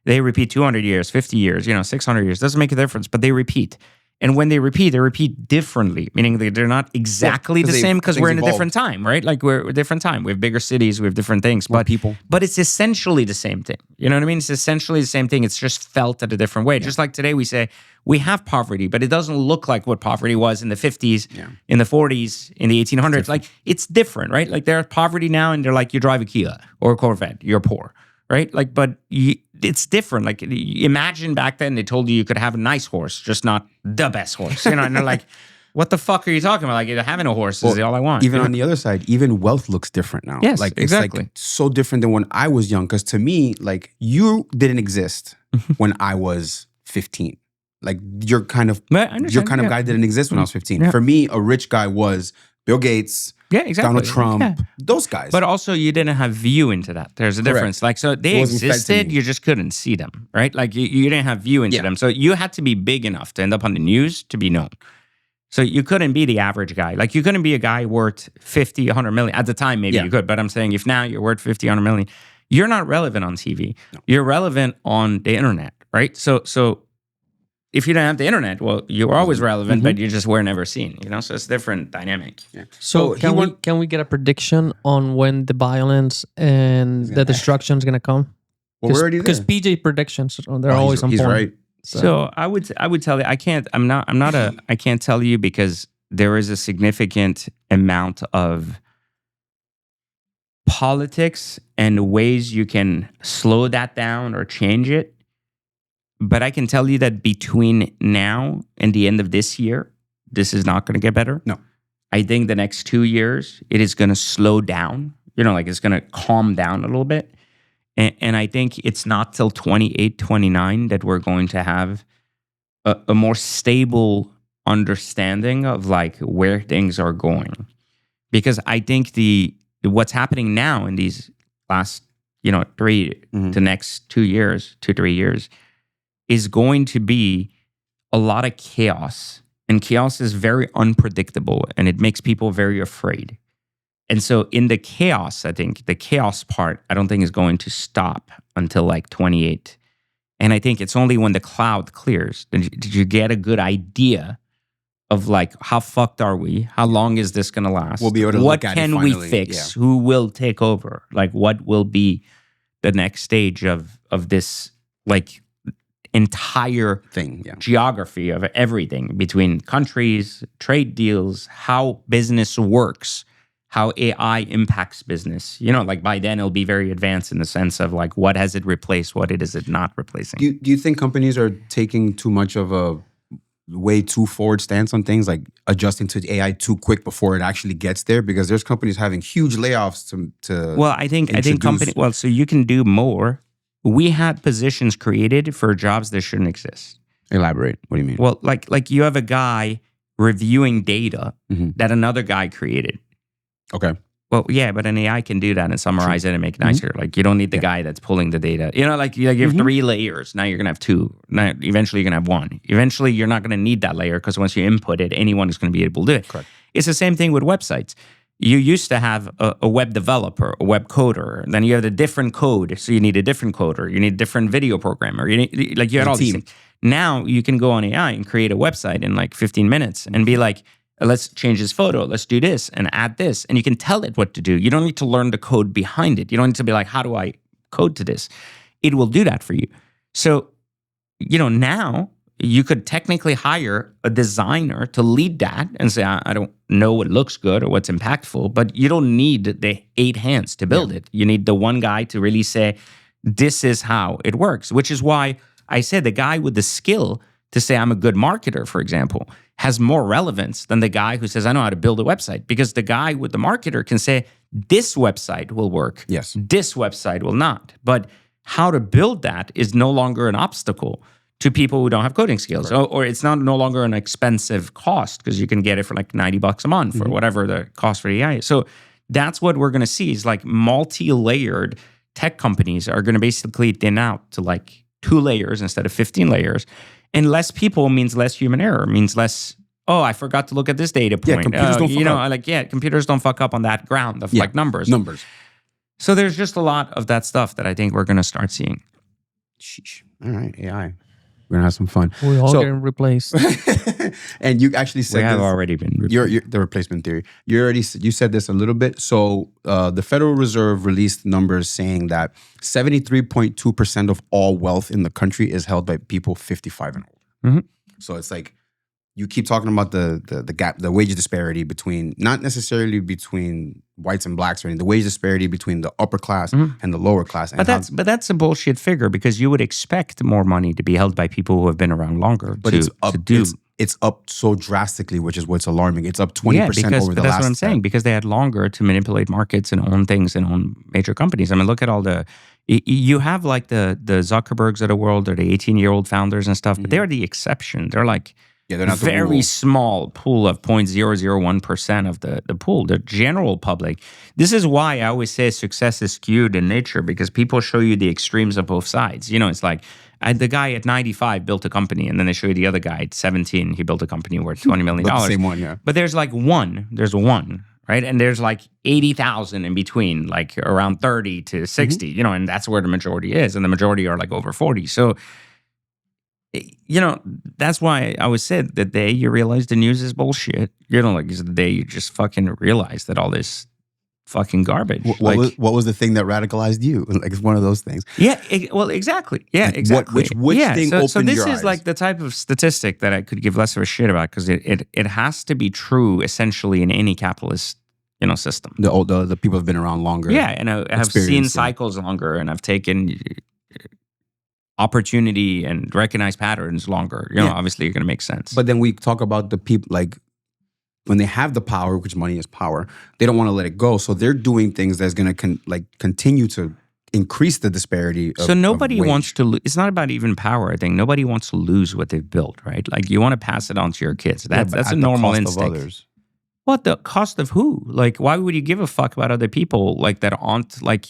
They repeat 200 years, 50 years, 600 years. Doesn't make a difference, but they repeat. And when they repeat differently, meaning that they're not exactly the same because we're in a different time, right? Like we're a different time. We have bigger cities, we have different things, but people. But it's essentially the same thing. You know what I mean? It's essentially the same thing. It's just felt at a different way. Just like today we say we have poverty, but it doesn't look like what poverty was in the 50s, in the 40s, in the 1800s. Like it's different, right? Like there's poverty now and they're like, you drive a Kia or a Corvette, you're poor. Right? Like, but it's different. Like, imagine back then they told you could have a nice horse, just not the best horse. And they're like, what the fuck are you talking about? Like, having a horse is all I want. Even on the other side, even wealth looks different now. Yes, like, exactly. It's like so different than when I was young. Because to me, like, you didn't exist when I was 15. Like, your kind of guy didn't exist when I was 15. Yeah. For me, a rich guy was Bill Gates, Donald Trump, those guys. But also, you didn't have view into that. There's a difference. Like, so they existed, you just couldn't see them, right? Like, you didn't have view into them. So you had to be big enough to end up on the news to be known. So you couldn't be the average guy. Like, you couldn't be a guy worth 50, 100 million. At the time, maybe you could. But I'm saying if now you're worth 50, 100 million, you're not relevant on TV. No. You're relevant on the internet, right? So if you don't have the internet, well, you were always relevant, but you just were never seen. So it's a different dynamic. Yeah. So can we get a prediction on when the violence and the destruction is going to come? Well, we're already there. Because PJ predictions, they're always on point. He's right. So I would tell you, I can't tell you because there is a significant amount of politics and ways you can slow that down or change it. But I can tell you that between now and the end of this year, this is not going to get better. No. I think the next 2 years, it is going to slow down. Like it's going to calm down a little bit. And I think it's not till 28, 29 that we're going to have a more stable understanding of like where things are going. Because I think what's happening now in these last, 3 to next 2 years, 2-3 years, is going to be a lot of chaos. And chaos is very unpredictable and it makes people very afraid. And so in the chaos, I think the chaos part, I don't think is going to stop until like 28. And I think it's only when the cloud clears did you get a good idea of like how fucked are we? How long is this going to last? We'll be able to look at it finally. What can we fix? Who will take over? Like what will be the next stage of this like entire thing, geography of everything between countries, trade deals, how business works, how AI impacts business. Like by then it'll be very advanced in the sense of like what has it replaced, what is it not replacing. Do you think companies are taking too much of a way too forward stance on things, like adjusting to AI too quick before it actually gets there? Because there's companies having huge layoffs to Well, I think company. Well, so you can do more. We had positions created for jobs that shouldn't exist. Elaborate. What do you mean? Well, like you have a guy reviewing data that another guy created. Okay. Well, yeah, but an AI can do that and summarize it and make it nicer. Like you don't need the guy that's pulling the data. Like you have 3 layers. Now you're going to have 2. Now eventually you're going to have 1. Eventually you're not going to need that layer because once you input it, anyone is going to be able to do it. Correct. It's the same thing with websites. You used to have a web developer, a web coder, and then you have a different code, so you need a different coder. You need a different video programmer. You had all these things. Now you can go on AI and create a website in like 15 minutes and be like, let's change this photo, let's do this and add this. And you can tell it what to do. You don't need to learn the code behind it. You don't need to be like, how do I code to this? It will do that for you. So, now you could technically hire a designer to lead that and say, I don't know what looks good or what's impactful, but you don't need the 8 hands to build it. You need the one guy to really say, this is how it works, which is why I said the guy with the skill to say I'm a good marketer, for example, has more relevance than the guy who says, I know how to build a website, because the guy with the marketer can say, this website will work. Yes. This website will not. But how to build that is no longer an obstacle to people who don't have coding skills. Or it's no longer an expensive cost because you can get it for like $90 a month or whatever the cost for the AI is. So that's what we're going to see is like multi-layered tech companies are going to basically thin out to like 2 layers instead of 15 layers. And less people means less human error, means less, I forgot to look at this data point. Yeah, computers don't fuck up. Computers don't fuck up on that ground of like numbers. Numbers. So there's just a lot of that stuff that I think we're going to start seeing. Sheesh. All right, AI. We're gonna have some fun. We all So- getting replaced. And you actually We said have this, already been. the replacement theory. You said this a little bit. So the Federal Reserve released numbers saying that 73.2% of all wealth in the country is held by people 55 and older. Mhm. So it's like you keep talking about the gap, the wage disparity between, not necessarily between whites and blacks or anything, the wage disparity between the upper class and the lower class. And But that's a bullshit figure because you would expect more money to be held by people who have been around longer. but it's up. It's up so drastically, which is what's alarming. It's up 20% over the that's last. what I'm saying, because they had longer to manipulate markets and own things and own major companies. I mean, look at all you have like the Zuckerbergs of the world or the 18-year-old founders and stuff, but they're the exception. They're like Yeah, they're not the very rule. small pool of 0.001% of the pool. The general public. This is why I always say success is skewed in nature, because people show you the extremes of both sides. You know, it's like the guy at 95 built a company, and then they show you the other guy at 17. He built a company worth $20 million. But the same one, yeah. But there's like one. There's one, right? And there's like 80,000 in between, like around 30 to 60, you know, and that's where the majority is. And the majority are like over 40. So, you know, that's why I always said the day you realize the news is bullshit, you know, like, is the day you just fucking realize that all this fucking garbage. What was the thing that radicalized you? Like, it's one of those things. Yeah, well, exactly. Yeah, exactly. Which thing so opened this your is eyes? like the type of statistic that I could give less of a shit about, because it has to be true essentially in any capitalist, you know, system. The people have been around longer. Yeah, and I have seen experienced it. cycles longer, and I've taken opportunity and recognized patterns longer. You know, obviously, you're going to make sense. But then we talk about the people, like, when they have the power, which money is power, they don't want to let it go. So they're doing things that's going to continue to increase the disparity. So nobody of wage. wants to. It's not about even power. I think nobody wants to lose what they've built, right? Like, you want to pass it on to your kids. That's but a at the normal cost of instinct. others. What, the cost of who? Like, why would you give a fuck about other people like that aren't like?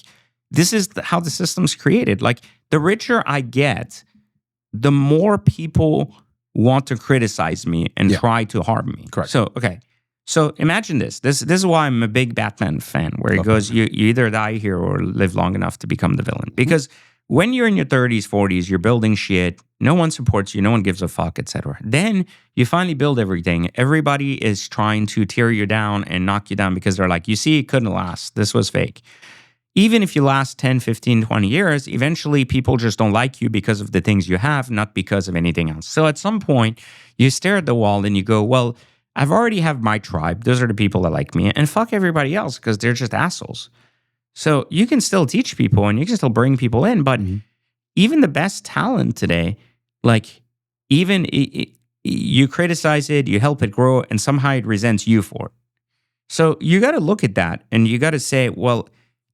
This is how the system's created. Like, the richer I get, the more people want to criticize me and try to harm me. Correct. So, okay. So imagine this. This is why I'm a big Batman fan, where he goes, you either die here or live long enough to become the villain. Because when you're in your 30s, 40s, you're building shit. No one supports you. No one gives a fuck, etc. Then you finally build everything. Everybody is trying to tear you down and knock you down because they're like, you see, it couldn't last. This was fake. Even if you last 10, 15, 20 years, eventually people just don't like you because of the things you have, not because of anything else. So at some point, you stare at the wall and you go, well, I've already have my tribe. Those are the people that like me. And fuck everybody else because they're just assholes. So you can still teach people and you can still bring people in. But even the best talent today, like, even you criticize it, you help it grow, and somehow it resents you for it. So you got to look at that and you got to say, well,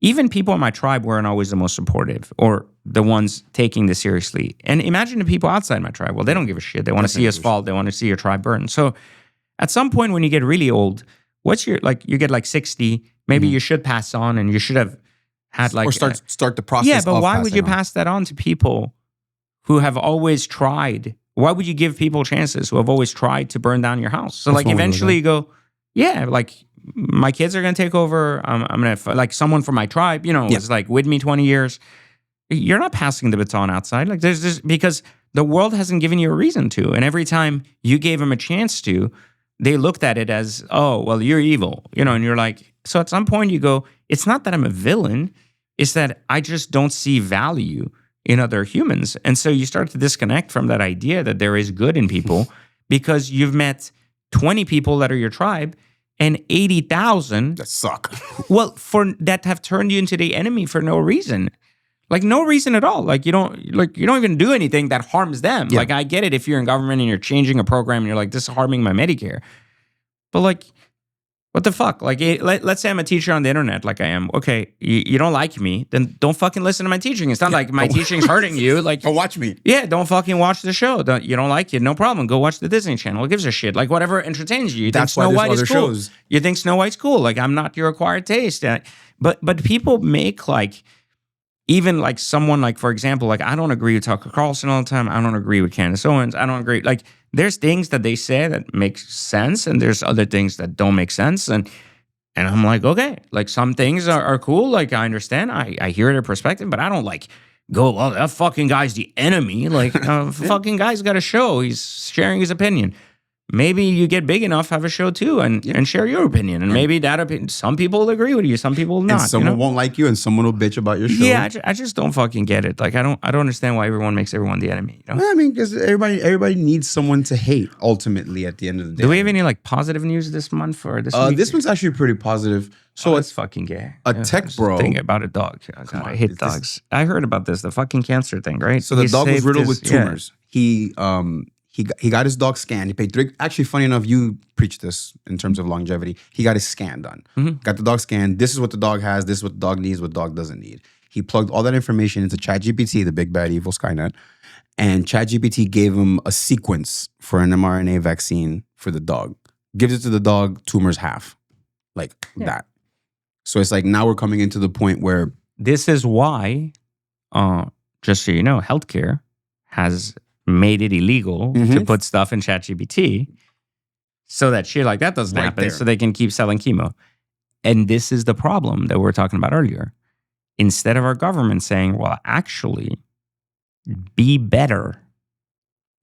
even people in my tribe weren't always the most supportive or the ones taking this seriously. And imagine the people outside my tribe. Well, they don't give a shit. They want to see us fall. They want to see your tribe burn. So at some point when you get really old, what's your, like, you get like 60, maybe you should pass on and you should have had like... Or start the process. Yeah, but of why would you passing on. pass that on to people who have always tried? Why would you give people chances who have always tried to burn down your house? So like eventually you go, yeah, like my kids are going to take over. I'm going to, like, someone from my tribe, you know, was like with me 20 years. You're not passing the baton outside. Like, there's this, because the world hasn't given you a reason to. And every time you gave them a chance to, they looked at it as, oh, well, you're evil, you know, and you're like, so at some point you go, it's not that I'm a villain. It's that I just don't see value in other humans. And so you start to disconnect from that idea that there is good in people because you've met 20 people that are your tribe and 80,000 That suck. well, for that have turned you into the enemy for no reason. Like, no reason at all. Like, you don't even do anything that harms them. Yeah. Like, I get it if you're in government and you're changing a program and you're like, this is harming my Medicare. But like, what the fuck? Like, let's say I'm a teacher on the internet, like I am. Okay, you don't like me, then don't fucking listen to my teaching. It's not like my teaching's hurting you. Like, Go watch me. yeah, don't fucking watch the show. You don't like it, no problem. Go watch the Disney Channel. Who gives a shit? Like, whatever entertains you. You That's think why Snow there's White is other cool. shows. You think Snow White's cool. Like, I'm not your acquired taste. But people make, like, even like someone like, for example, like, I don't agree with Tucker Carlson all the time. I don't agree with Candace Owens. I don't agree. Like, there's things that they say that make sense, and there's other things that don't make sense. And I'm like, okay, like, some things are cool. Like, I understand. I hear their perspective, but I don't like go, well, that fucking guy's the enemy. Like, fucking guy's got a show. He's sharing his opinion. Maybe you get big enough, have a show too, and share your opinion. And maybe that opinion, some people will agree with you, some people will not. And someone won't like you, and someone will bitch about your show. Yeah, I just don't fucking get it. Like, I don't understand why everyone makes everyone the enemy. You know? I mean, because everybody needs someone to hate. Ultimately, at the end of the day. Do we have any like positive news this month or this week? This one's actually pretty positive. So it's fucking gay. A tech bro thing about a dog. I hate dogs. I heard about this, the fucking cancer thing, right? So the dog was riddled with tumors. Yeah. He got his dog scanned. He paid actually, funny enough, you preached this in terms of longevity. He got his scan done. Got the dog scanned. This is what the dog has. This is what the dog needs. What the dog doesn't need. He plugged all that information into ChatGPT, the big bad evil Skynet, and ChatGPT gave him a sequence for an mRNA vaccine for the dog. Gives it to the dog. Tumors half, like that. So it's like now we're coming into the point where this is why, just so you know, healthcare has made it illegal to put stuff in ChatGPT so that shit like that doesn't happen, so they can keep selling chemo. And this is the problem that we were talking about earlier. Instead of our government saying, well, actually, be better,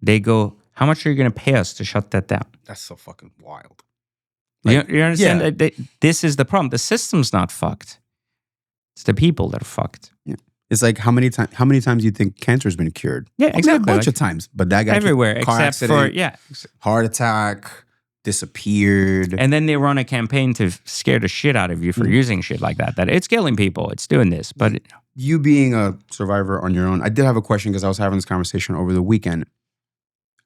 they go, how much are you going to pay us to shut that down? That's so fucking wild. Like, you understand? Yeah. This is the problem. The system's not fucked. It's the people that are fucked. Yeah. It's like how many times do you think cancer's been cured? Yeah, exactly. A bunch of times. But that guy everywhere except for heart attack, disappeared. And then they run a campaign to scare the shit out of you for using shit like that. That it's killing people, it's doing this. But you being a survivor on your own, I did have a question because I was having this conversation over the weekend.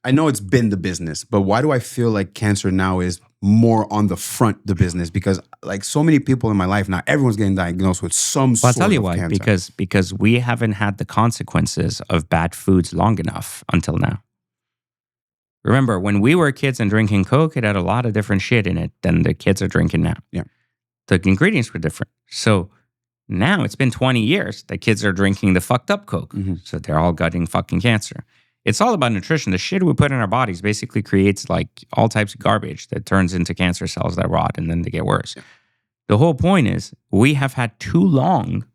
I know it's been the business, but why do I feel like cancer now is more on the front the business? Because like so many people in my life now, everyone's getting diagnosed with some sort of cancer. I'll tell you why. Because we haven't had the consequences of bad foods long enough until now. Remember, when we were kids and drinking Coke, it had a lot of different shit in it than the kids are drinking now. Yeah. The ingredients were different. So now it's been 20 years that kids are drinking the fucked up Coke. So they're all getting fucking cancer. It's all about nutrition. The shit we put in our bodies basically creates like all types of garbage that turns into cancer cells that rot and then they get worse. Yeah. The whole point is we have had too long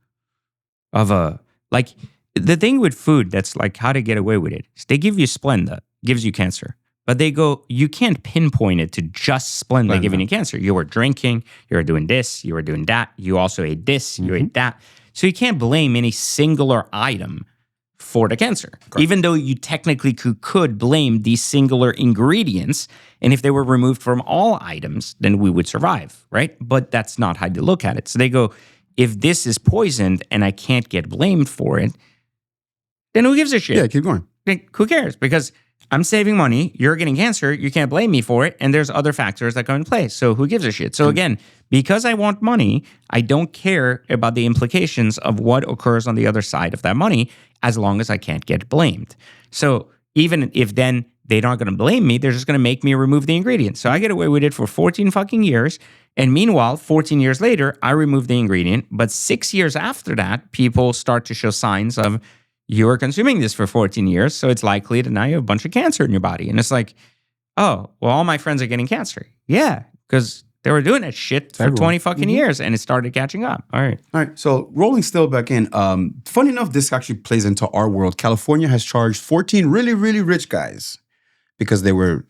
of like the thing with food that's like how to get away with it is they give you Splenda, gives you cancer. But they go, you can't pinpoint it to just Splenda giving you cancer. You were drinking, you were doing this, you were doing that. You also ate this, you ate that. So you can't blame any singular item for the cancer, correct, even though you technically could blame these singular ingredients. And if they were removed from all items, then we would survive, right? But that's not how they look at it. So they go, if this is poisoned and I can't get blamed for it, then who gives a shit? Yeah, keep going. Like, who cares? Because I'm saving money, you're getting cancer, you can't blame me for it, and there's other factors that come into play. So who gives a shit? So again, because I want money, I don't care about the implications of what occurs on the other side of that money as long as I can't get blamed. So even if then they're not going to blame me, they're just going to make me remove the ingredient. So I get away with it for 14 fucking years, and meanwhile, 14 years later, I remove the ingredient, but 6 years after that, people start to show signs of you were consuming this for 14 years, so it's likely that now you have a bunch of cancer in your body. And it's like, oh, well, all my friends are getting cancer. Yeah, because they were doing that shit for 20 fucking years, and it started catching up. All right. So rolling still back in. Funny enough, this actually plays into our world. California has charged 14 really, really rich guys because they were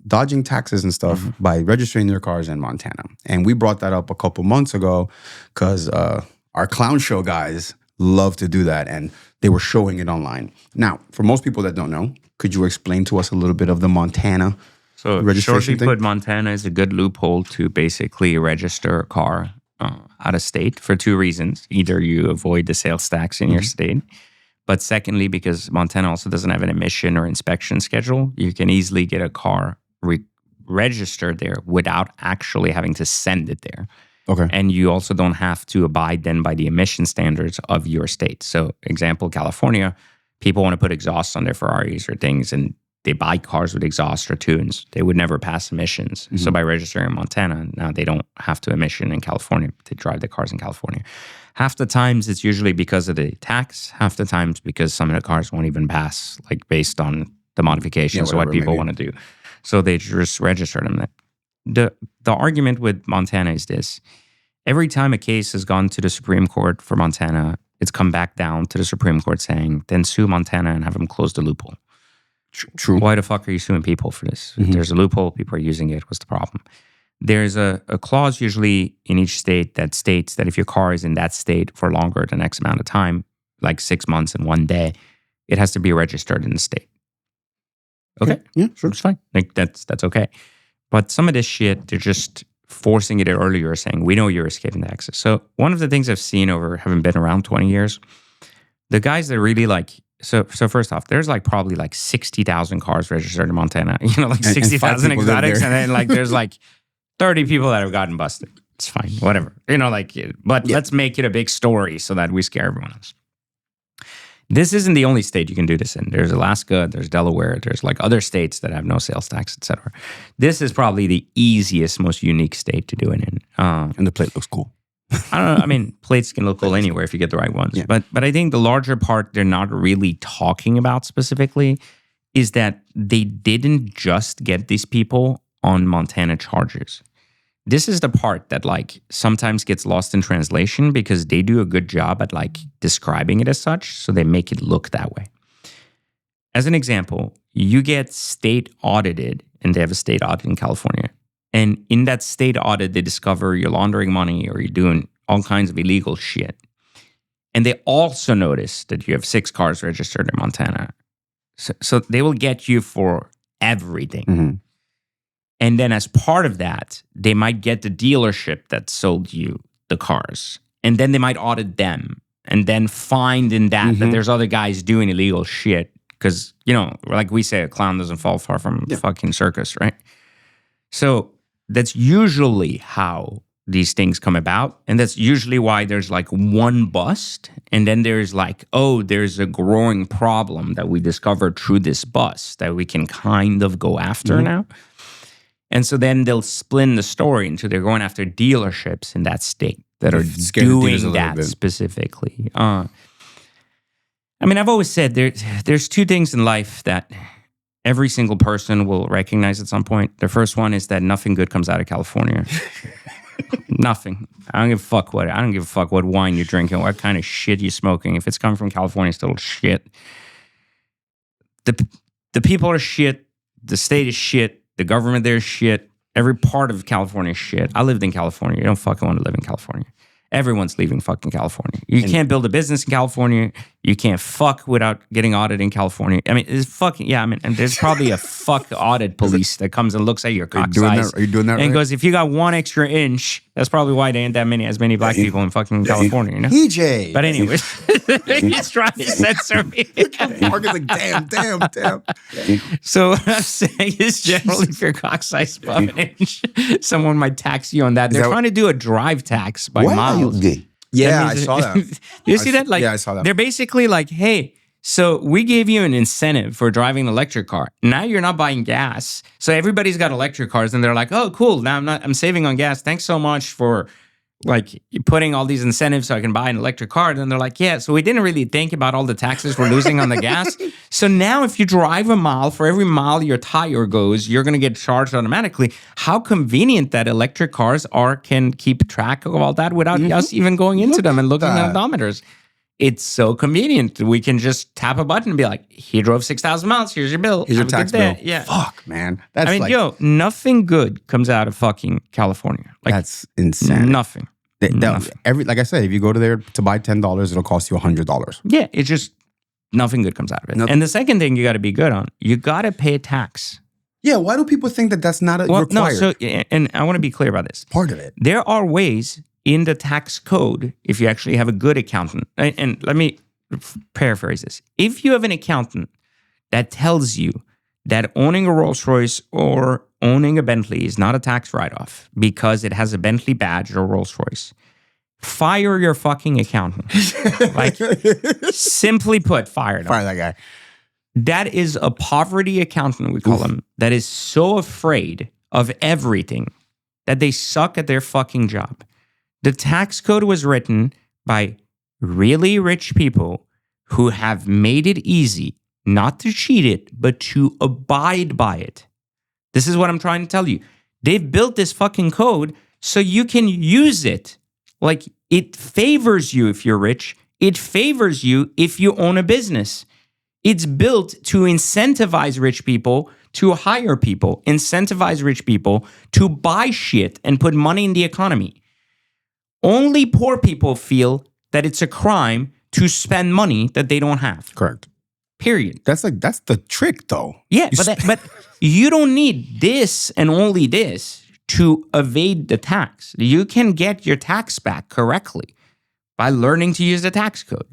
dodging taxes and stuff by registering their cars in Montana. And we brought that up a couple months ago because our clown show guys love to do that, and they were showing it online. Now, for most people that don't know, could you explain to us a little bit of the Montana registration thing? Put, Montana is a good loophole to basically register a car out of state for two reasons. Either you avoid the sales tax in your state, but secondly, because Montana also doesn't have an emission or inspection schedule, you can easily get a car registered there without actually having to send it there. Okay. And you also don't have to abide then by the emission standards of your state. So, example, California, people want to put exhausts on their Ferraris or things, and they buy cars with exhaust or tunes. They would never pass emissions. So by registering in Montana, now they don't have to emission in California. They drive the cars in California. Half the times it's usually because of the tax. Half the times because some of the cars won't even pass, like based on the modifications of what people want to do. So they just register them. The argument with Montana is this. Every time a case has gone to the Supreme Court for Montana, it's come back down to the Supreme Court saying, then sue Montana and have them close the loophole. True. Why the fuck are you suing people for this? If there's a loophole, people are using it. What's the problem? There's a clause usually in each state that states that if your car is in that state for longer than X amount of time, like 6 months and 1 day, it has to be registered in the state. Okay. Yeah, sure. It's fine. Like that's okay. But some of this shit, they're just forcing it earlier, saying, we know you're escaping taxes. So one of the things I've seen over having been around 20 years, the guys that really like, so first off, there's like probably like 60,000 cars registered in Montana, like 60,000 exotics. And then like there's like 30 people that have gotten busted. It's fine, whatever. But let's make it a big story so that we scare everyone else. This isn't the only state you can do this in. There's Alaska, there's Delaware, there's like other states that have no sales tax, etc. This is probably the easiest, most unique state to do it in. And the plate looks cool. I don't know. I mean, plates can look cool anywhere if you get the right ones. Yeah. But I think the larger part they're not really talking about specifically is that they didn't just get these people on Montana charges. This is the part that like sometimes gets lost in translation because they do a good job at like describing it as such, so they make it look that way. As an example, you get state audited, and they have a state audit in California. And in that state audit, they discover you're laundering money or you're doing all kinds of illegal shit. And they also notice that you have 6 cars registered in Montana. So they will get you for everything. Mm-hmm. And then as part of that, they might get the dealership that sold you the cars. And then they might audit them and then find in that there's other guys doing illegal shit. Because, like we say, a clown doesn't fall far from a fucking circus, right? So that's usually how these things come about. And that's usually why there's like one bust. And then there's like, there's a growing problem that we discovered through this bust that we can kind of go after now. And so then they'll split the story into they're going after dealerships in that state that are doing that specifically. I mean, I've always said there's 2 things in life that every single person will recognize at some point. The first one is that nothing good comes out of California. Nothing. I don't give a fuck what. I don't give a fuck what wine you're drinking, what kind of shit you're smoking. If it's coming from California, it's still shit. The people are shit. The state is shit. The government there is shit. Every part of California is shit. I lived in California. You don't fucking want to live in California. Everyone's leaving fucking California. You can't build a business in California. You can't fuck without getting audited in California. I mean, it's fucking, and there's probably a fuck audit police that comes and looks at your cock size. Are you doing that right? And goes, if you got 1 extra inch, that's probably why there ain't as many black people in fucking California, PJ. But anyways, he's trying to censor me. Mark is like, damn. So what I'm saying is generally if your cock size is above an inch, someone might tax you on that. They're trying to do a drive tax by miles. Are you gay? Yeah, I saw that. You see that? Like, I saw that. They're basically like, hey, so we gave you an incentive for driving an electric car. Now you're not buying gas. So everybody's got electric cars and they're like, oh, cool. Now I'm saving on gas. Thanks so much for like putting all these incentives so I can buy an electric car. And then they're like, yeah, so we didn't really think about all the taxes we're losing on the gas. So now if you drive a mile, for every mile your tire goes, you're going to get charged automatically. How convenient that electric cars can keep track of all that without us even going into them and looking at odometers. It's so convenient. We can just tap a button and be like, he drove 6,000 miles. Here's your bill. Here's your tax bill. Yeah. Fuck, man. That's nothing good comes out of fucking California. Like, that's insane. Nothing. Like I said, if you go to there to buy $10, it'll cost you $100. Yeah, it's just nothing good comes out of it. Nothing. And the second thing you got to be good on, you got to pay a tax. Yeah, why do people think that that's not required? No, and I want to be clear about this. Part of it. There are ways in the tax code, if you actually have a good accountant, and let me paraphrase this. If you have an accountant that tells you that owning a Rolls Royce or owning a Bentley is not a tax write-off because it has a Bentley badge or Rolls Royce, fire your fucking accountant. Like, simply put, fire them. Fire that guy. That is a poverty accountant, we call them, that is so afraid of everything that they suck at their fucking job. The tax code was written by really rich people who have made it easy not to cheat it, but to abide by it. This is what I'm trying to tell you. They've built this fucking code so you can use it. Like, it favors you if you're rich. It favors you if you own a business. It's built to incentivize rich people to hire people, incentivize rich people to buy shit and put money in the economy. Only poor people feel that it's a crime to spend money that they don't have. Correct. Period. That's the trick, though. Yeah, but you don't need this and only this to evade the tax. You can get your tax back correctly by learning to use the tax code.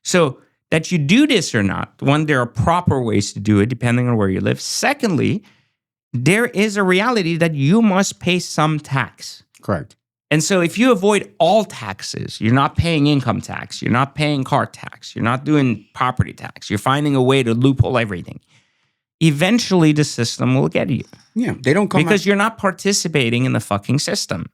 So that you do this or not, one, there are proper ways to do it depending on where you live. Secondly, there is a reality that you must pay some tax. Correct. And so if you avoid all taxes, you're not paying income tax, you're not paying car tax, you're not doing property tax, you're finding a way to loophole everything. Eventually the system will get you. Yeah, they don't come because you're not participating in the fucking system.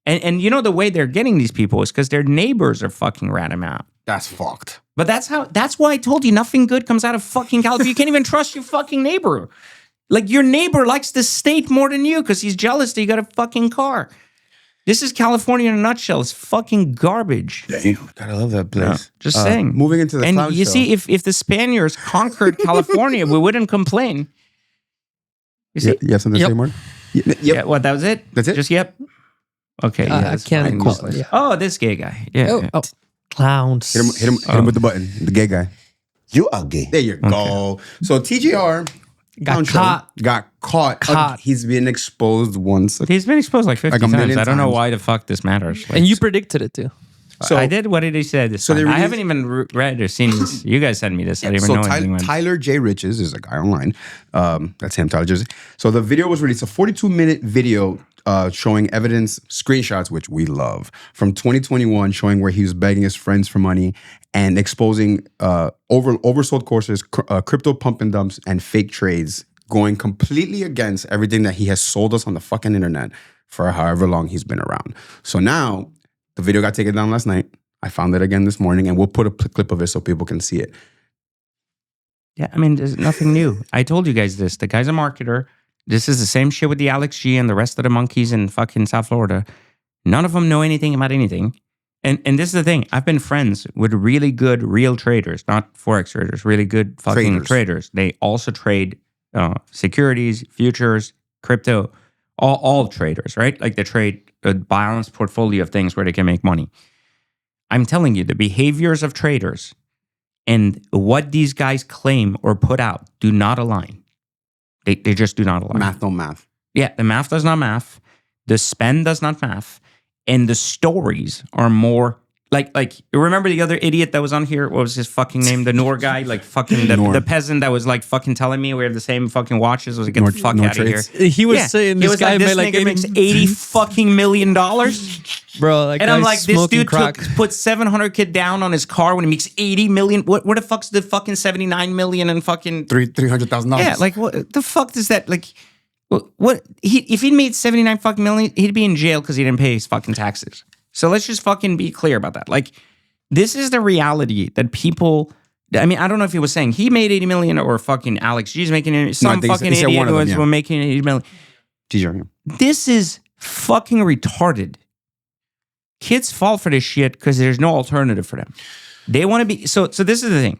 And you know the way they're getting these people is because their neighbors are fucking rat them out. That's fucked. But that's why I told you nothing good comes out of fucking California. You can't even trust your fucking neighbor. Like your neighbor likes the state more than you because he's jealous that you got a fucking car. This is California in a nutshell. It's fucking garbage. Damn, God, I love that place. Just saying. Moving into the and clown you show. see, if the Spaniards conquered California, we wouldn't complain. You see? You have something to say, Mark? Yep. Yeah, what, that was it? That's it? Just yep? Okay. Yeah, I that's can't. fine. Call, yeah. Oh, this gay guy. Yeah. Oh, clowns. Hit him with the button. The gay guy. You are gay. There you go. So TJR Got caught. got caught. Caught. He's been exposed once. He's been exposed like 50 Like a times. million I don't know times. why the fuck this matters. Like, And you predicted it too. So I did. What did he say this So they time? I released- haven't even read or seen this. You guys sent me this. I didn't even So know anything. Tyler J. Riches is a guy online. That's him, Tyler J. So the video was released, a 42-minute video showing evidence, screenshots, which we love, from 2021, showing where he was begging his friends for money and exposing oversold courses, crypto pump and dumps, and fake trades, going completely against everything that he has sold us on the fucking internet for however long he's been around. So now, the video got taken down last night. I found it again this morning, and we'll put a clip of it so people can see it. Yeah, I mean, there's nothing new. I told you guys this. The guy's a marketer. This is the same shit with the Alex G and the rest of the monkeys in fucking South Florida. None of them know anything about anything. And this is the thing. I've been friends with really good real traders, not Forex traders, really good fucking traders. They also trade securities, futures, crypto, all traders, right? Like they trade a balanced portfolio of things where they can make money. I'm telling you, the behaviors of traders and what these guys claim or put out do not align. They just do not align. Math don't math. Yeah, the math does not math. The spend does not math. And the stories are more like you remember the other idiot that was on here? What was his fucking name? The Noor guy, like fucking the peasant that was like fucking telling me we have the same fucking watches. Was like, get the fuck out of here. He was saying he this was guy like, this made like nigga makes $80 fucking million. Bro, like, And I'm like, this dude crack. put $700K down on his car when he makes $80 million. What the fuck's the fucking $79 million and fucking $300,000. yeah? Like what the fuck does that like? What if he made $79 fucking million, he'd be in jail because he didn't pay his fucking taxes. So let's just fucking be clear about that. Like, this is the reality that people. I mean, I don't know if he was saying he made 80 million or fucking Alex G's making it. Some fucking idiot was making 80 million. TJR. This is fucking retarded. Kids fall for this shit because there's no alternative for them. They want to be so this is the thing.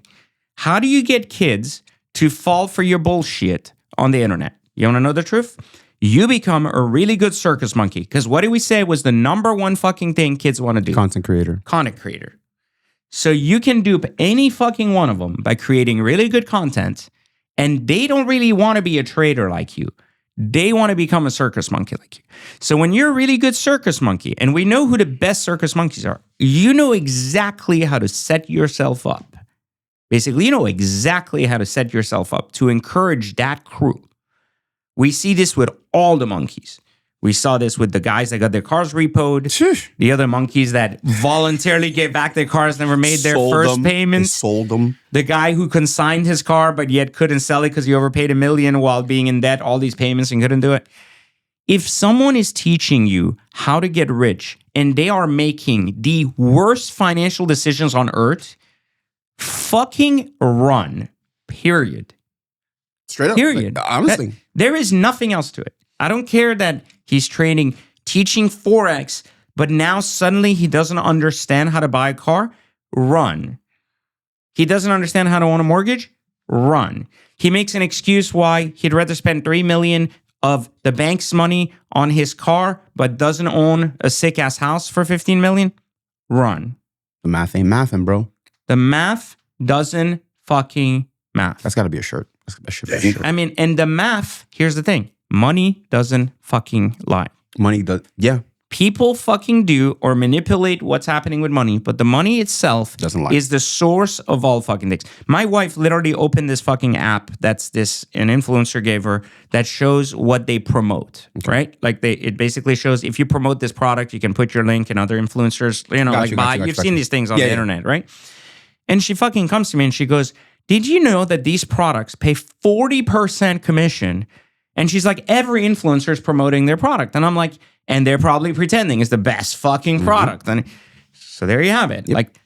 How do you get kids to fall for your bullshit on the internet? You want to know the truth? You become a really good circus monkey. Because what did we say was the number one fucking thing kids want to do? Content creator. Content creator. So you can dupe any fucking one of them by creating really good content, and they don't really want to be a trader like you. They want to become a circus monkey like you. So when you're a really good circus monkey, and we know who the best circus monkeys are, you know exactly how to set yourself up. Basically, you know exactly how to set yourself up to encourage that crew. We see this with all the monkeys. We saw this with the guys that got their cars repoed. Shush. The other monkeys that voluntarily gave back their cars, never made their first payments. Sold them. The guy who consigned his car but yet couldn't sell it because he overpaid $1 million while being in debt, all these payments, and couldn't do it. If someone is teaching you how to get rich and they are making the worst financial decisions on earth, fucking run. Period. Straight up. Period. Like, honestly. There is nothing else to it. I don't care that he's teaching Forex, but now suddenly he doesn't understand how to buy a car. Run. He doesn't understand how to own a mortgage? Run. He makes an excuse why he'd rather spend $3 million of the bank's money on his car, but doesn't own a sick-ass house for $15 million? Run. The math ain't mathin', bro. The math doesn't fucking math. That's got to be a shirt. That should be a shirt. I mean, and the math, here's the thing. Money doesn't fucking lie. Money does. Yeah. People fucking do or manipulate what's happening with money, but the money itself Doesn't lie. is the source of all fucking things. My wife literally opened this fucking app that's an influencer gave her that shows what they promote, right? Like it basically shows if you promote this product, you can put your link and other influencers, you've seen these things on the internet, right? And she fucking comes to me and she goes, did you know that these products pay 40% commission? And she's like, every influencer is promoting their product. And I'm like, and they're probably pretending it's the best fucking product. And so there you have it. Like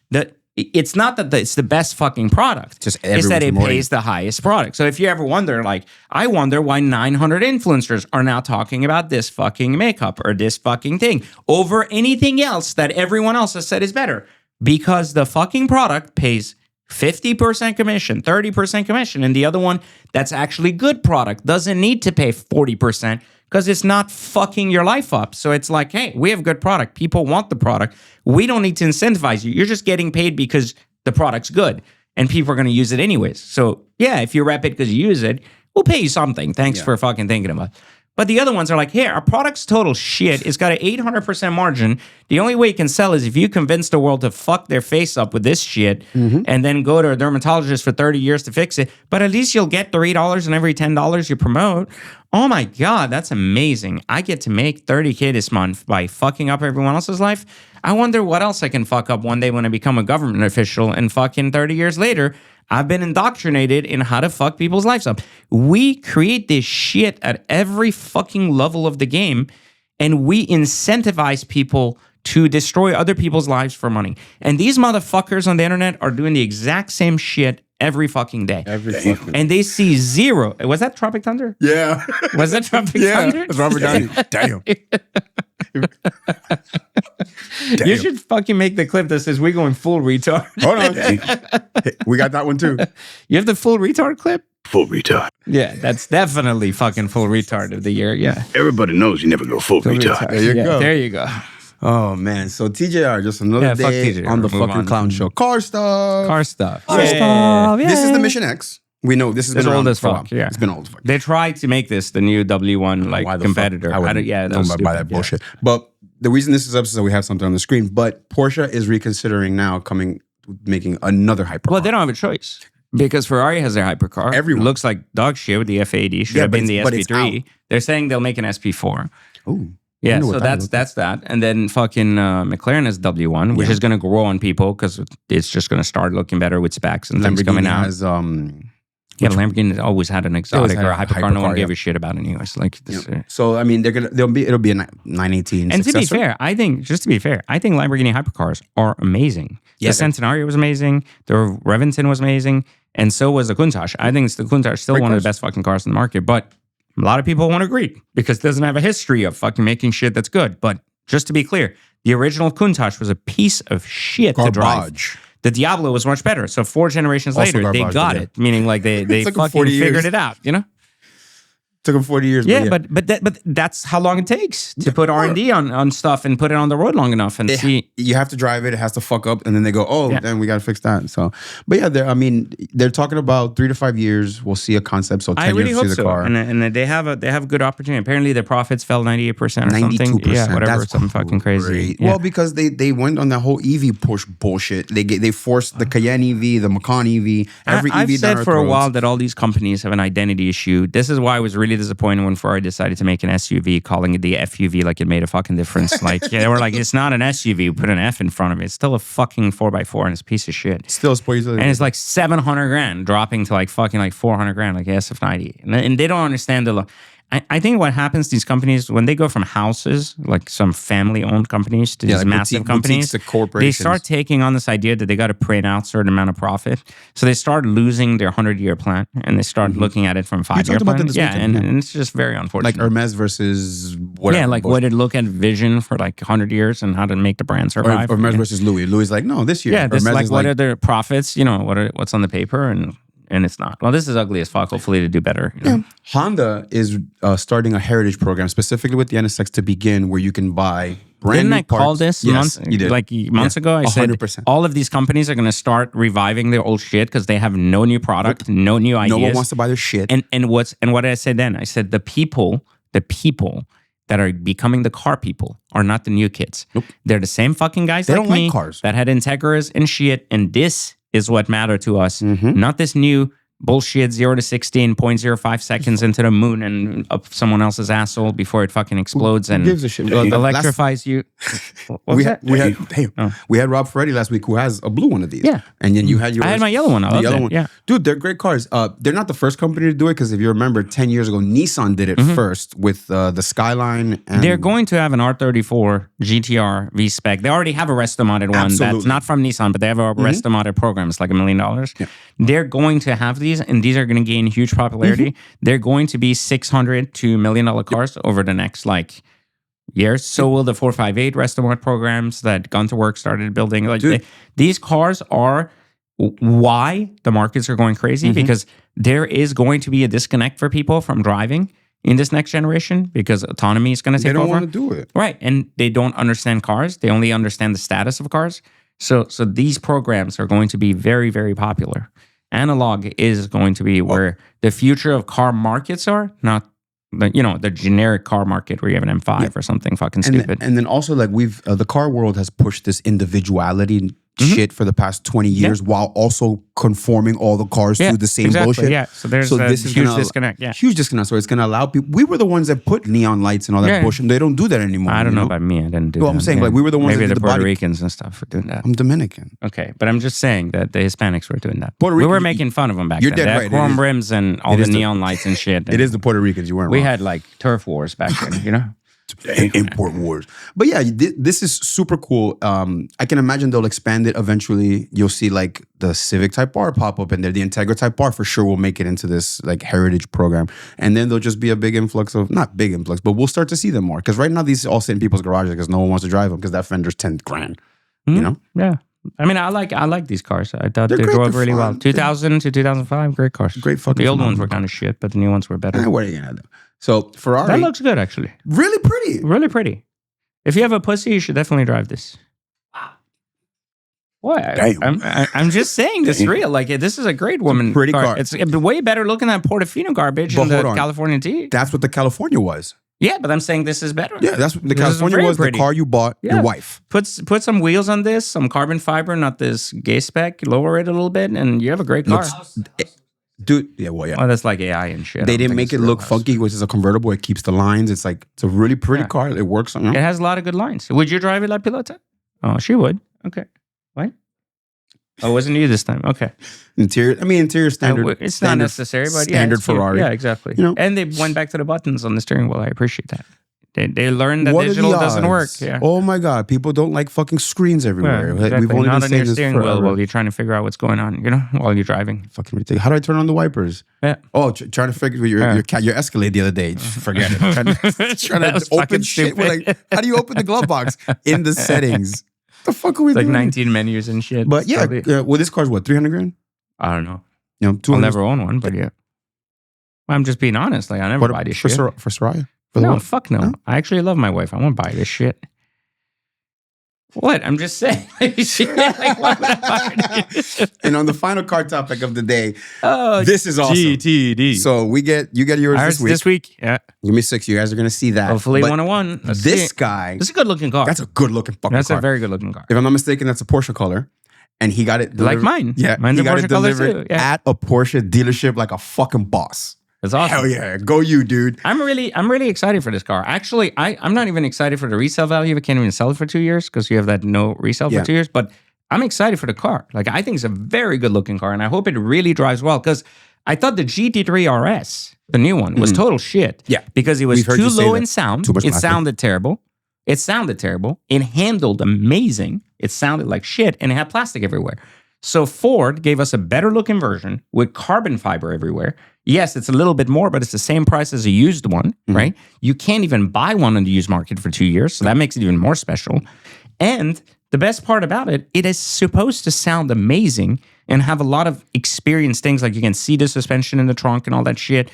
it's not that it's the best fucking product. It's that it pays the highest product. So if you ever wonder, like, I wonder why 900 influencers are now talking about this fucking makeup or this fucking thing over anything else that everyone else has said is better. Because the fucking product pays 50% commission, 30% commission, and the other one that's actually good product doesn't need to pay 40% because it's not fucking your life up. So it's like, hey, we have good product. People want the product. We don't need to incentivize you. You're just getting paid because the product's good and people are going to use it anyways. So yeah, if you rep it because you use it, we'll pay you something. Thanks for fucking thinking about it. But the other ones are like, hey, our product's total shit. It's got an 800% margin. The only way you can sell is if you convince the world to fuck their face up with this shit and then go to a dermatologist for 30 years to fix it. But at least you'll get $3 in every $10 you promote. Oh my God, that's amazing. I get to make $30K this month by fucking up everyone else's life. I wonder what else I can fuck up one day when I become a government official and fucking 30 years later, I've been indoctrinated in how to fuck people's lives up. We create this shit at every fucking level of the game, and we incentivize people to destroy other people's lives for money. And these motherfuckers on the internet are doing the exact same shit every fucking day. And they see zero. Was that Tropic Thunder? Yeah. Was that Tropic Thunder? Yeah, it's Robert Downey. Damn. You should fucking make the clip that says we're going full retard. Hold on. Hey, we got that one too. You have the full retard clip? Full retard. Yeah, that's definitely fucking full retard of the year. Yeah. Everybody knows you never go full retard. There you go. There you go. Oh man, so TJR, just another fuck day TJR. on the Move fucking on. clown show. Car stuff. Car stuff. This is the Mission X. We know this has It's been old around as for a fuck, while. yeah. It's been old as fuck. They tried to make this the new W1 Why the competitor. fuck? I wouldn't that was buy that stupid, bullshit. But the reason this is up is that we have something on the screen. But Porsche is reconsidering now making another hypercar. Well, they don't have a choice because Ferrari has their hypercar. Everyone. It looks like dog shit with the F80. Should Yeah, have but been the it's SP3. out. They're saying they'll make an SP4. Ooh. Yeah, wonder so what that that's looks that. And then fucking McLaren has W1, which is going to grow on people because it's just going to start looking better with specs and things coming out. Has, Yeah, but Lamborghini always had an exotic or a hypercar. No one gave a shit about anyways. Like this, So I mean, it'll be a 918. And successor. to be fair, I think Lamborghini hypercars are amazing. The Centenario was amazing. The Reventon was amazing, and so was the Countach. I think the Countach is still one of the best fucking cars in the market, but a lot of people won't agree because it doesn't have a history of fucking making shit that's good. But just to be clear, the original Countach was a piece of shit to drive. The Diablo was much better. So 4 generations Also later, they got it. Meaning like they took them fucking 40 years. figured it out, you know? Took them 40 years. Yeah, but that's how long it takes to put R&D on stuff and put it on the road long enough and see. You have to drive it. It has to fuck up, and then they go, then we got to fix that. So, but yeah, they're talking about 3 to 5 years. We'll see a concept. So 10 I really years hope to see the so. car. And they have a good opportunity. Apparently, their profits fell 98% or something. 92%. Yeah, whatever, That's something fucking crazy. great. Yeah. Well, because they went on that whole EV push bullshit. They forced the Cayenne EV, the Macan EV, every EV I've down said our for a throats. while that all these companies have an identity issue. This is why I was really disappointed when Ferrari decided to make an SUV, calling it the FUV like it made a fucking difference. Like, they were like, it's not an SUV, put an F in front of it. It's still a fucking 4x4 and it's a piece of shit. Still sporty. And it's like 700 grand dropping to like fucking like 400 grand, like the SF90. And they don't understand I think what happens, these companies, when they go from houses, like some family-owned companies, to these like massive companies, boutiques to corporations. they start taking on this idea that they got to print out a certain amount of profit. So they start losing their 100-year plan, and they start looking at it from 5-year talked about plan. that this Yeah, weekend, and it's just very unfortunate. Like Hermes versus whatever. Yeah, like what did look at vision for like 100 years and how to make the brand survive. Or Hermes versus Louis. Louis is like, no, this year. Yeah, this Hermes like is what are their profits? You know, what's on the paper, and it's not. Well, this is ugly as fuck. Hopefully, to do better. You know? Honda is starting a heritage program specifically with the NSX to begin, where you can buy brand Didn't new I parts. call this Yes, you did. months ago? I said 100%. all of these companies are going to start reviving their old shit because they have no new product, no new ideas. No one wants to buy their shit. And what did I say then? I said the people that are becoming the car people are not the new kids. Nope. They're the same fucking guys They like don't like me cars. that had Integras and shit. And this is what mattered to us, not this new bullshit 0 to 60 in 0.05 seconds into the moon and up someone else's asshole before it fucking explodes and gives a shit? electrifies you. We had Rob Ferretti last week, who has a blue one of these. Yeah. And then you had yours. I had my yellow one. I loved it. Yeah. Dude, they're great cars. They're not the first company to do it, because if you remember, 10 years ago, Nissan did it first with the Skyline. And They're going to have an R34 GTR V-Spec. They already have a resto-modded one Absolutely. that's not from Nissan, but they have a resto-modded program. It's like $1 million. Yeah. They're going to have these, and these are going to gain huge popularity. They're going to be $600 to $1 million cars over the next years. So will the 458 resto-mod programs that Gunther Works started building. These cars are why the markets are going crazy, because there is going to be a disconnect for people from driving in this next generation, because autonomy is going to take over. They don't want to do it. Right. And they don't understand cars. They only understand the status of cars. So these programs are going to be very, very popular. Analog is going to be where the future of car markets are, not the generic car market where you have an M5 or something fucking stupid. And then also, like, we've the car world has pushed this individuality shit for the past 20 years, while also conforming all the cars to the same bullshit. Yeah, so there's a huge disconnect. Yeah, huge disconnect. So it's going to allow people. We were the ones that put neon lights and all that bullshit. They don't do that anymore. I don't know about me. I didn't do well, that. I'm saying, like, we were the ones Maybe that did the the Puerto body. Ricans and stuff were doing that. I'm Dominican. Okay, but I'm just saying that the Hispanics were doing that. Puerto We Rican- were making fun of them back You're then. dead They had right. chrome It is- rims and all the neon lights and shit. It is the Puerto Ricans. You weren't We wrong. had like turf wars back then, you know? Import wars. But yeah, this is super cool. I can imagine they'll expand it eventually. You'll see like the Civic Type R pop up in there. The Integra Type R for sure will make it into this like heritage program. And then there'll just be a big influx of, not big influx, but we'll start to see them more. Because right now these all sit in people's garages because no one wants to drive them because that fender's 10 grand. You know? Yeah. I mean, I like these cars. I thought They're they great, drove they're really well. fun. 2000 to 2005, great cars. Great fucking The old ones phenomenal were kind of shit, but the new ones were better. What are you gonna do? So Ferrari, That looks good, actually. really pretty. Really pretty. If you have a pussy, you should definitely drive this. What? I'm just saying this is real. Like, this is a great woman pretty car. It's way better looking than Portofino garbage But and the hold on. California T. That's what the California was. Yeah, but I'm saying this is better. Yeah, that's what the This is California very was. pretty. The car you bought, Yeah. your wife. Put some wheels on this, some carbon fiber, not this gay spec. Lower it a little bit, and you have a great car. Dude, yeah, well, yeah. Oh, that's like AI and shit. They I don't didn't think make it's it a real look house. funky, which is a convertible. It keeps the lines. It's like, it's a really pretty Yeah. car. It works. You know? It has a lot of good lines. Would you drive it La Pilota? Oh, she would. Okay. What? Oh, it wasn't you this time. Okay. Interior standard. It's standard, not necessary, but yeah. standard it's cute. Ferrari. Yeah, exactly. You know? And they went back to the buttons on the steering wheel. I appreciate that. They learned that What are the digital doesn't work. odds? Yeah. Oh my God, people don't like fucking screens everywhere. Yeah, We've exactly. only Not been on saying your this steering wheel forever. while you're trying to figure out what's going on, while you're driving. Fucking ridiculous. How do I turn on the wipers? Yeah. Oh, trying to figure your Escalade the other day. Forget it. Trying That was to open fucking shit. We're stupid. like, how do you open the glove box in the settings? The fuck are we It's like doing? 19 menus and shit. But yeah, Probably- well, this car's what, 300 grand? I don't know. You know, I'll 200. never own one, but yeah. I'm just being honest. Like, I never buy this for shit. For Soraya? For the No, wife? fuck no. No? I actually love my wife. I won't buy this shit. What? I'm just saying. Like, why would I buy this? And on the final car topic of the day, Oh, this is awesome. GTD. So you get yours Ours this week. Yeah. Give me 6. You guys are gonna see that. Hopefully But 101. Let's This see. guy, This is a good looking car. that's a good looking fucking That's car. a very good looking car. If I'm not mistaken, that's a Porsche color. And he got it Like delivered- mine. Yeah, Mine's he a got Porsche it color delivered too, yeah. at a Porsche dealership like a fucking boss. It's awesome. Hell yeah, go you, dude. I'm really excited for this car. Actually, I'm not even excited for the resale value. I can't even sell it for 2 years because you have that no resale Yeah. for 2 years. But I'm excited for the car. Like, I think it's a very good looking car, and I hope it really drives well because I thought the GT3 RS, the new one, was total shit. Yeah. Because it was We've heard too you say low that. in sound. Too much It laughter. sounded terrible. It handled amazing. It sounded like shit, and it had plastic everywhere. So Ford gave us a better looking version with carbon fiber everywhere. Yes, it's a little bit more, but it's the same price as a used one, right? You can't even buy one on the used market for 2 years, so that makes it even more special. And the best part about it, it is supposed to sound amazing and have a lot of experienced things, like you can see the suspension in the trunk and all that shit.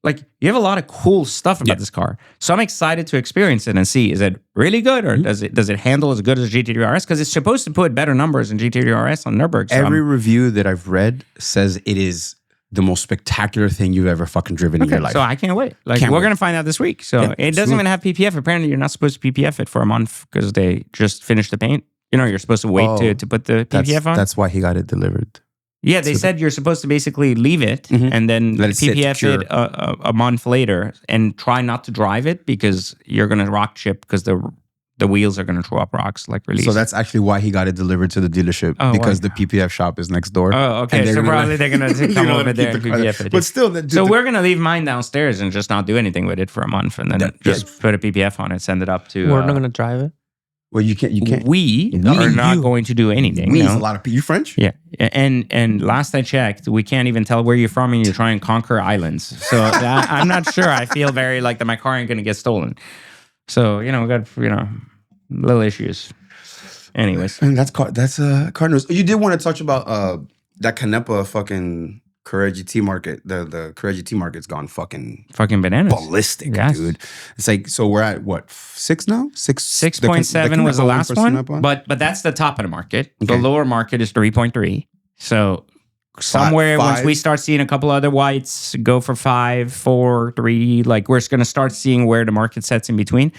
Like, you have a lot of cool stuff about this car. So I'm excited to experience it and see, is it really good, or does it handle as good as GT3 RS? Because it's supposed to put better numbers than GT3 RS on Nürburgring. So Every review that I've read says it is the most spectacular thing you've ever fucking driven in your life. So I can't wait. Like, Can't we're wait. going to find out this week. So it doesn't even have PPF. Apparently, you're not supposed to PPF it for a month because they just finished the paint. You know, you're supposed to wait to put the PPF on. That's why he got it delivered. Yeah, they said you're supposed to basically leave it and then Let it sit, PPF cure. it a month later and try not to drive it because you're going to rock chip because the wheels are going to throw up rocks like release. So that's actually why he got it delivered to the dealership, because the PPF shop is next door. Oh, okay. And they're So gonna probably they're going to you come know, over keep there and the car PPF there. it. But still, So we're going to leave mine downstairs and just not do anything with it for a month and then just put a PPF on it, send it up to... We're not going to drive it. well, you can't. We are not going to do anything. We you is know? a lot of people. You French? Yeah, and last I checked, we can't even tell where you're from, and you're trying to conquer islands. So I'm not sure. I feel very like that my car ain't gonna get stolen. So we got little issues. Anyways, And that's car news. You did want to touch about that Canepa fucking Carrera GT market. The Carrera GT market's gone fucking bananas. ballistic, Yes. dude. It's like, so we're at what, 6 now? 6.7 was the last one, but that's the top of the market. The Okay. lower market is 3.3. So somewhere once Five. we start seeing a couple other whites go for 5, 4, 3, like we're going to start seeing where the market sets in between.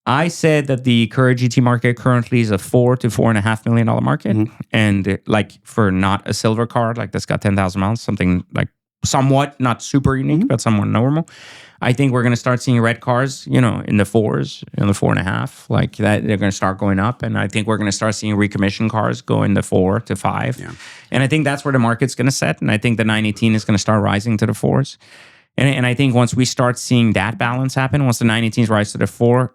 I said that the Carrera GT market currently is a $4 to $4.5 million market, and like for not a silver car, like that's got 10,000 miles, something like somewhat not super unique, but somewhat normal. I think we're going to start seeing red cars, in the 4s, in the 4.5, like that. They're going to start going up, and I think we're going to start seeing recommissioned cars go in the 4 to 5, and I think that's where the market's going to set. And I think the 918 is going to start rising to the 4s, and I think once we start seeing that balance happen, once the 918s rise to the 4.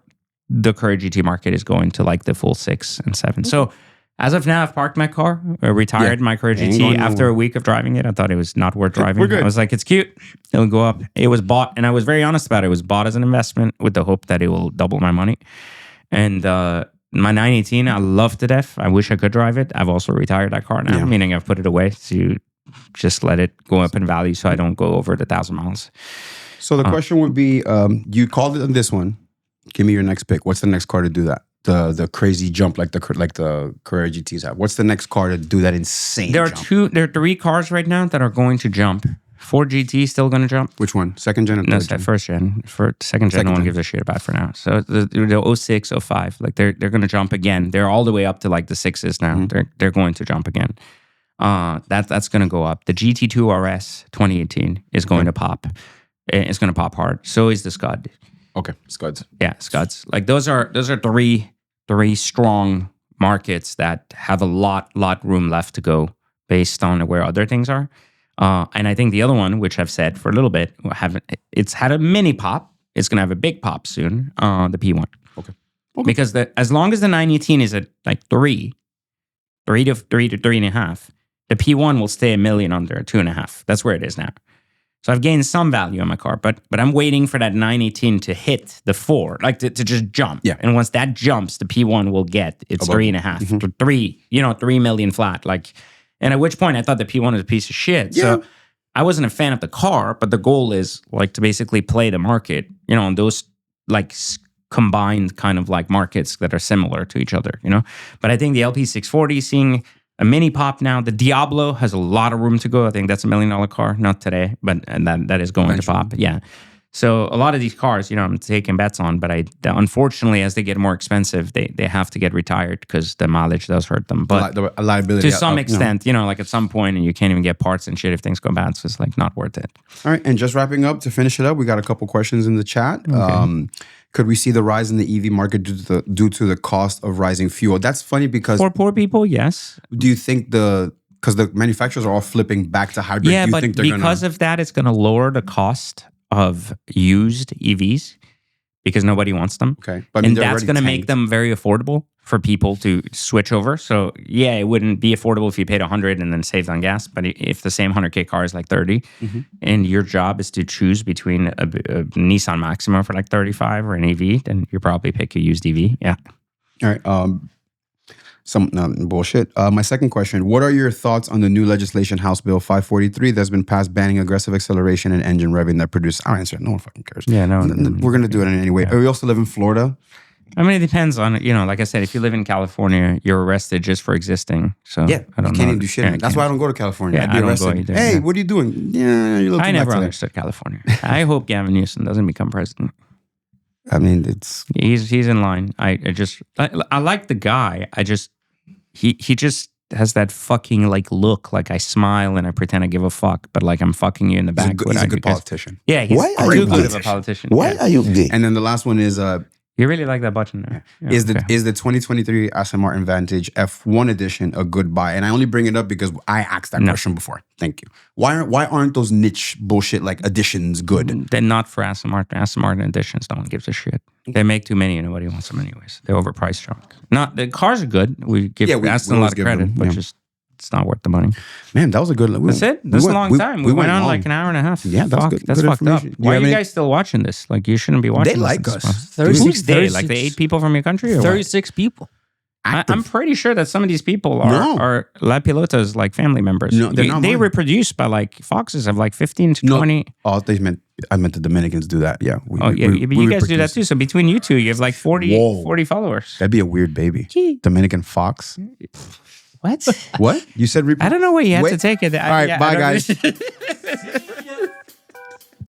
The Carrera GT market is going to like the full 6 and 7. So as of now, I've parked my car, retired my Carrera Ain't GT going after nowhere. a week of driving it. I thought it was not worth driving. We're good. I was like, it's cute. It'll go up. It was bought, and I was very honest about it. It was bought as an investment with the hope that it will double my money. And my 918, I love to death. I wish I could drive it. I've also retired that car now, meaning I've put it away to just let it go up in value so I don't go over the 1,000 miles. So the question would be, you called it on this one. Give me your next pick. What's the next car to do that? The crazy jump like the Carrera GTs have. What's the next car to do that insane There jump? are 3 cars right now that are going to jump. Ford GT still going to jump. Which one? Second gen or No, third it's that gen? first gen. For second gen, no one gen. gives a shit about for now. So the 06, 05, like they're going to jump again. They're all the way up to like the 6s now. They're going to jump again. That's going to go up. The GT2 RS 2018 is going to pop. It's going to pop hard. So is the Scud. Okay, Scuds. Yeah, Scuds. Like those are 3 strong markets that have a lot room left to go based on where other things are. And I think the other one, which I've said for a little bit, it's had a mini pop. It's going to have a big pop soon. The P1. Okay. Because as long as the 918 is at like 3 to 3.5, the P1 will stay $1 million under 2.5. That's where it is now. So I've gained some value on my car, but I'm waiting for that 918 to hit the 4, like to just jump. Yeah. And once that jumps, the P1 will get its 3.5 to 3, 3 million flat. Like, and at which point I thought the P1 was a piece of shit. Yeah. So I wasn't a fan of the car, but the goal is like to basically play the market, on those like combined kind of like markets that are similar to each other, But I think the LP640 is seeing a mini pop now. The Diablo has a lot of room to go. I think that's $1 million car. Not today, but that is going to pop. Yeah. So a lot of these cars, I'm taking bets on, but unfortunately, as they get more expensive, they have to get retired because the mileage does hurt them. But The liability. to some extent, like at some point, and you can't even get parts and shit if things go bad. So it's like not worth it. All right, and just wrapping up to finish it up, we got a couple questions in the chat. Could we see the rise in the EV market due to the cost of rising fuel? That's funny because For poor people, yes. do you think the because the manufacturers are all flipping back to hybrid. Yeah, do you but think they're because of that, it's going to lower the cost of used EVs because nobody wants them. Okay, but And that's going to make them very affordable for people to switch over. So yeah, it wouldn't be affordable if you paid 100 and then saved on gas. But if the same 100K car is like 30, and your job is to choose between a Nissan Maxima for like 35 or an EV, then you probably pick a used EV. Yeah. All right. Some bullshit. My second question: what are your thoughts on the new legislation, House Bill 543, that's been passed banning aggressive acceleration and engine revving that produce? I'll answer it. No one fucking cares. Yeah, no. We're gonna do it anyway. Yeah. We also live in Florida. I mean, it depends on, like I said, if you live in California, you're arrested just for existing. So Yeah, I you don't can't know. even do shit. Yeah, That's why I don't go to California. Yeah, I'd be I don't arrested. go either, Hey, yeah. what are you doing? Yeah, you look I too never much today. understood California. I hope Gavin Newsom doesn't become president. I mean, it's He's in line. I like the guy. He just has that fucking like look. Like I smile and I pretend I give a fuck, but like I'm fucking you in the back. he's a good politician. Yeah, he's Why are too you good gay? of a politician. Why Yeah. are you gay? And then the last one is You really like that button there. Yeah, is the okay. is the 2023 Aston Martin Vantage F1 edition a good buy? And I only bring it up because I asked that question before. Thank you. Why aren't those niche bullshit like editions good? They're not for Aston Martin. Aston Martin editions, no one gives a shit. They make too many and nobody wants them anyways. They're overpriced junk. Not the cars are good. We give Aston a lot of credit, but just it's not worth the money. Man, that was a good. That's it. That's a long time. We went on like an hour and a half. Yeah, that's good. That's good fucked up. information. Why are you guys still watching this? Like you shouldn't be watching. They this like at us. this point. 36 Who's they? Like the 8 people from your country? Or what? 36 people. I'm pretty sure that some of these people No. are La Pilota's like family members. No, they're not They mine. reproduce by like foxes have like 15 to No. 20. Oh, I meant the Dominicans do that. Yeah. But you guys do that too. So between you two, you have like 40 followers. That'd be a weird baby. Dominican fox. What? What? You said I don't know where you had to Wait. take it. All right, bye guys.